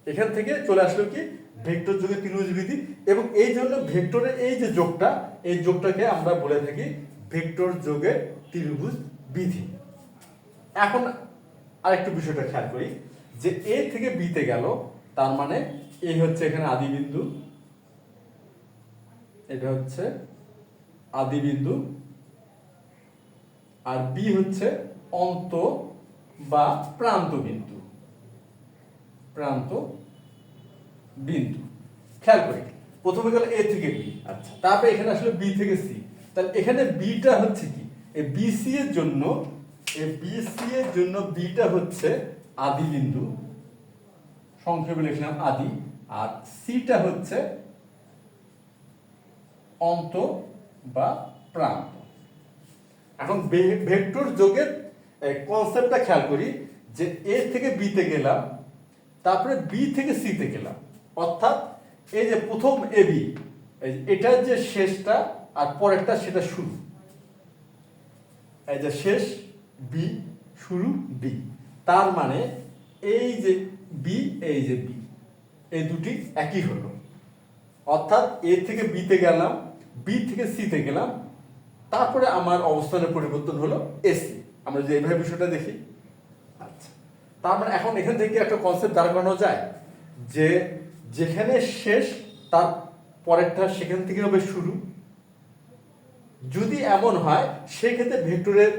এখান থেকে চলে আসলো কি ভেক্টর যোগে ত্রিভুজ বিধি। এবং এই জন্য ভেক্টরের এই যে যোগটা, এই যোগটাকে আমরা বলে থাকি ভেক্টর যোগে ত্রিভুজ বিধি। এখন আরেকটু বিষয়টা খেয়াল করি যে এ থেকে বি তে গেল, তার মানে এই হচ্ছে এখানে আদি বিন্দু, এটা হচ্ছে আদি বিন্দু, আর বি হচ্ছে অন্ত বা প্রান্ত বিন্দু। প্রান্ত বিন্দু খেয়াল করি, প্রথমে গেল এ থেকে বি, আচ্ছা, তারপরে এখানে আসলে বি থেকে সি। তাহলে এখানে বিটা হচ্ছে কি, এই বিসি এর জন্য, বিটা হচ্ছে আদি বিন্দু, সংক্ষেপে লিখলাম আদি, আর সিটা হচ্ছে অন্ত বা প্রান্ত। এখন ভেক্টর যোগের কনসেপ্টটা খেয়াল করি, যে এ থেকে বি তে গেলাম, তারপরে বি থেকে সি তে গেলাম, অর্থাৎ এই যে প্রথম এ বি, এটার যে শেষটা আর পরেরটা সেটা শুরু, এই যে শেষ বি, শুরু বি, তার মানে এই যে বি, এই যে বি, এই দুটি একই হলো। অর্থাৎ এ থেকে বি তে গেলাম, বি থেকে সি তে গেলাম, তারপরে আমার অবস্থানের পরিবর্তন হলো এসি। আমরা যদি এইভাবে বিষয়টা দেখি, আচ্ছা, তার মানে এখন এখান থেকে একটা কনসেপ্ট দাঁড় করানো যায় যে যেখানে শেষ তার পরেরটা সেখান থেকে হবে শুরু। যদি এমন হয় সেক্ষেত্রে ভেক্টরের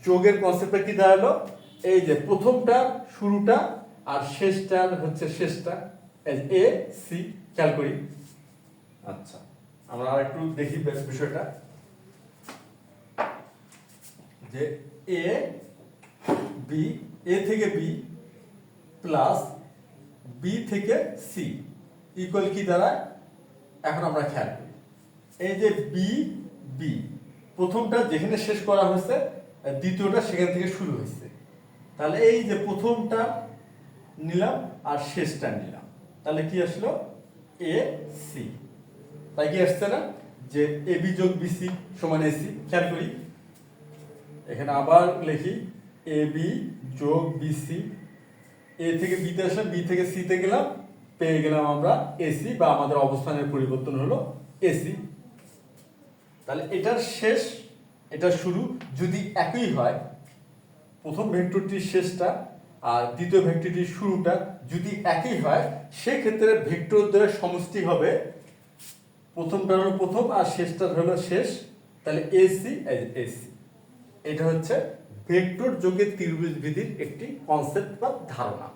যোগের কনসেপ্টটা কি দাঁড়ালো, এই যে প্রথমটা শুরুটা আর শেষটার হচ্ছে শেষটা, এ সি। খেয়াল করি, আচ্ছা, আমরা আর একটু দেখি বিষয়টা, যে এ বি, এ থেকে বি প্লাস বি থেকে সি ইকুয়াল কি দাঁড়ায়, এখন আমরা খেয়াল করি, এই যে বি বি, প্রথমটা যেখানে শেষ করা হয়েছে, দ্বিতীয়টা সেখান থেকে শুরু হয়েছে। তাহলে এই যে প্রথমটা নিলাম আর শেষটা নিলাম, তাহলে কি আসলো, এ সি। তাই কি আসছে না, যে এ বি যোগ বিসি সমান এসি। খেয়াল করি, এখানে আবার লিখি, এ বি যোগ বিসি, এ থেকে বিতে আসলাম, বি থেকে সিতে গেলাম, পেয়ে গেলাম আমরা এসি, বা আমাদের অবস্থানের পরিবর্তন হলো এসি। তাহলে এটার শেষ এটার শুরু যদি একই হয়, প্রথম ভেক্টরটির শেষটা আর দ্বিতীয় ভেক্টরটির শুরুটা যদি একই হয়, সেক্ষেত্রে ভেক্টরদের সমষ্টি হবে, প্রথমটা হলো প্রথম আর শেষটা হলো শেষ, তাহলে এসি এসি। এটা হচ্ছে ভেক্টর যোগের ত্রিভুজ বিধির একটি কনসেপ্ট বা ধারণা।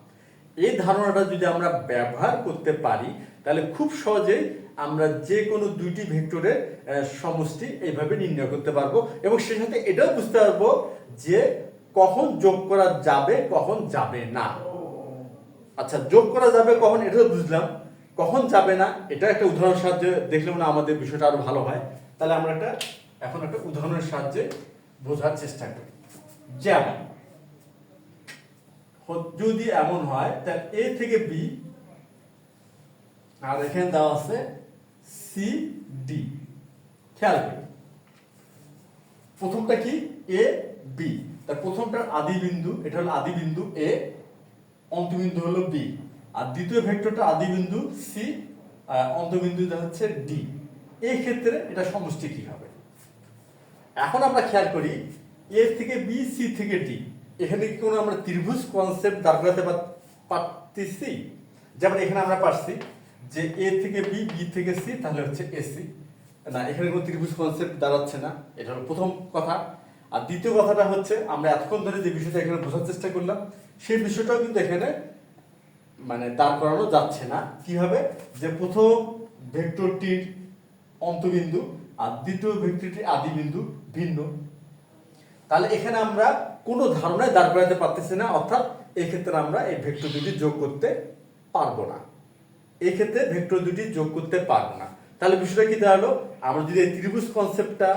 এই ধারণাটা যদি আমরা ব্যবহার করতে পারি, তাহলে খুব সহজেই আমরা যে কোনো দুইটি ভেক্টরের সমষ্টি এইভাবে নির্ণয় করতে পারবো, এবং সেই সাথে এটাও বুঝতে পারবো যে কখন যোগ করা যাবে, কখন যাবে না। আচ্ছা, যোগ করা যাবে কখন, এটাও বুঝলাম, কখন যাবে না এটা একটা উদাহরণ সাহায্যে দেখলে না আমাদের বিষয়টা আরো ভালো হয়। তাহলে আমরা এখন একটা উদাহরণের সাহায্যে বোঝার চেষ্টা করি। যেমন যদি এমন হয়, তাহলে এ থেকে বি, আর এখানে দেওয়া আছে সি ডি। খেয়াল করি, প্রথমটা কি, এ বি, তার প্রথমটার আদি বিন্দু, এটা হলো আদি বিন্দু এ, অন্তবিন্দু হলো বি, আর দ্বিতীয় ভেক্টরটা আদি বিন্দু সি, অন্তবিন্দু হচ্ছে ডি। এই ক্ষেত্রে এটা সমষ্টি কি হবে। এখন আমরা খেয়াল করি, এ থেকে বি, সি থেকে ডি, এখানে কি কোনো আমরা ত্রিভুজ কনসেপ্ট দাঁড় করাতে পারতেছি। যেমন এখানে আমরা পারছি যে এ থেকে বি, বি থেকে সি, তাহলে হচ্ছে এসি। না, এখানে কোনো ত্রিভুজ কনসেপ্ট দাঁড়াচ্ছে না, এটা হলো প্রথম কথা। আর দ্বিতীয় কথাটা হচ্ছে, আমরা এতক্ষণ ধরে যে বিষয়টা এখানে বোঝার চেষ্টা করলাম, সেই বিষয়টাও কিন্তু এখানে মানে দাঁড় করানো যাচ্ছে না। কি হবে, যে প্রথম ভেক্টরটির অন্তবিন্দু আর দ্বিতীয় ভেক্টরটির আদি বিন্দু ভিন্ন, তাহলে এখানে আমরা কোনো ধারণায় দাঁড় করাতে পারতেছি না, অর্থাৎ এই ক্ষেত্রে আমরা এই ভেক্টর দুটি যোগ করতে পারবো না। এই ক্ষেত্রে ভেক্টর দুটি যোগ করতে পারবো না। তাহলে বিষয়টা কি দাঁড়ালো, আমরা যদি এই ত্রিভুজ কনসেপ্টটা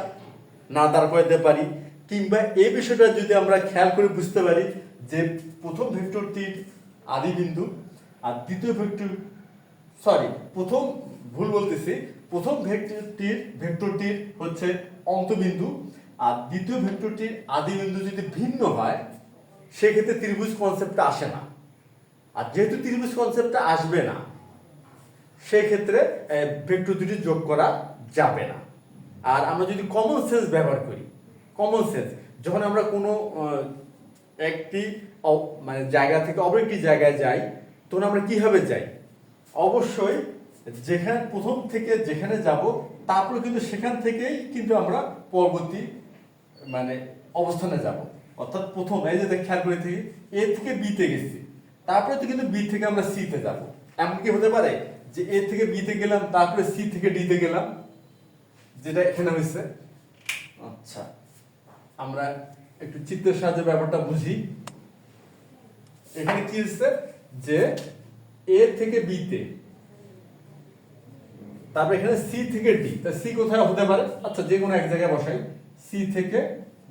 না দাঁড় করাতে পারি, কিংবা এই বিষয়টা যদি আমরা খেয়াল করে বুঝতে পারি যে প্রথম ভেক্টরটির আদি বিন্দু আর দ্বিতীয় প্রথম ভেক্টরটির হচ্ছে অন্তবিন্দু আর দ্বিতীয় ভেক্টরটির আদি বিন্দু যদি ভিন্ন হয়, সেক্ষেত্রে ত্রিভুজ কনসেপ্টটা আসে না। আর যেহেতু ত্রিভুজ কনসেপ্টটা আসবে না, সেই ক্ষেত্রে ভেক্টর দুটি যোগ করা যাবে না। আর আমরা যদি কমন সেন্স ব্যবহার করি, কমন সেন্স, যখন আমরা কোনো একটি মানে জায়গা থেকে অপর একটি জায়গায় যাই, তখন আমরা কিভাবে যাই, অবশ্যই যেখানে প্রথম থেকে যেখানে যাব, তারপরে কিন্তু সেখান থেকেই কিন্তু আমরা পরবর্তী মানে অবস্থানে যাব, অর্থাৎ প্রথম এই যে খেয়াল করে থাকি এ থেকে বি তে গেছি, তারপরে তো কিন্তু বি থেকে আমরা সি তে যাব। এমন কি হতে পারে যে এ থেকে বি তে গেলাম তারপরে সি থেকে ডি তে গেলাম, যেটা এখানে হয়েছে। আচ্ছা, আমরা একটু চিত্রের সাহায্যে ব্যাপারটা বুঝি। এখানে কি হচ্ছে যে এ থেকে বি তে, তারপর এখানে সি থেকে ডি, তা সি কোথায় হতে পারে? আচ্ছা, যে কোনো এক জায়গায় বসাই, সি থেকে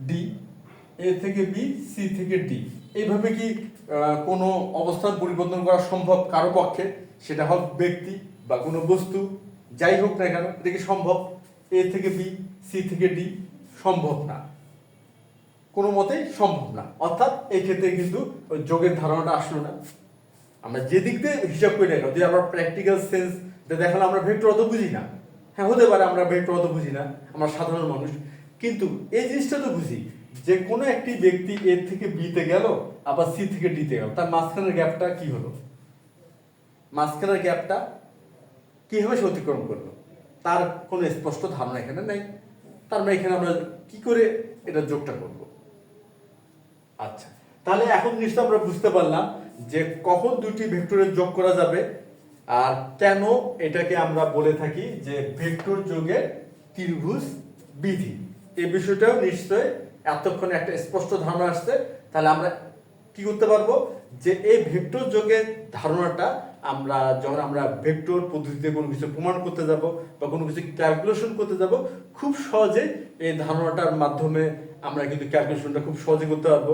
ডি, এ থেকে বি, সি থেকে ডি। এইভাবে কি কোনো অবস্থান পরিবর্তন করা সম্ভব কারো পক্ষে? সেটা হোক ব্যক্তি বা কোনো বস্তু, যাই হোক না কেন, এটা কি সম্ভব? এ থেকে বি, সি থেকে ডি সম্ভব না, কোনো মতেই সম্ভব না। অর্থাৎ এই ক্ষেত্রে কিন্তু ওই যোগের ধারণাটা আসলো না। আমরা যে দিক দিয়ে হিসাব করে দেখো, যদি আমরা প্র্যাকটিক্যাল সেন্স দেখালে আমরা ভেক্টর অত বুঝি না। হ্যাঁ, হতে পারে আমরা ভেক্টর অত বুঝি না, আমরা সাধারণ মানুষ, কিন্তু এই জিনিসটা তো বুঝি যে কোনো একটি ব্যক্তি এ থেকে বি তে গেল, আবার সি থেকে ডি তে গেল, তার মাঝখানের গ্যাপটা কি হলো? মাঝখানের গ্যাপটা কিভাবে সে অতিক্রম করলো তার কোনো স্পষ্ট ধারণা এখানে নেই। তার মানে এখানে আমরা কি করে এটা যোগটা করব? আচ্ছা, তাহলে এখন নিশ্চয় আমরা বুঝতে পারলাম যে কখন দুটি ভেক্টরের যোগ করা যাবে আর কেন এটাকে আমরা বলে থাকি যে ভেক্টর যোগের ত্রিভুজ বিধি। এই বিষয়টাও নিশ্চয় এতক্ষণে একটা স্পষ্ট ধারণা আসছে। তাহলে আমরা কি করতে পারবো যে এই ভেক্টর যোগের ধারণাটা আমরা যখন আমরা ভেক্টর পদ্ধতিতে কোনো কিছু প্রমাণ করতে যাব বা কোনো কিছু ক্যালকুলেশন করতে যাব, খুব সহজে এই ধারণাটার মাধ্যমে আমরা কিন্তু ক্যালকুলেশনটা খুব সহজে করতে পারবো।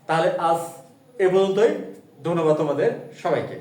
তাহলে আজ এ পর্যন্তই। ধন্যবাদ তোমাদের সবাইকে।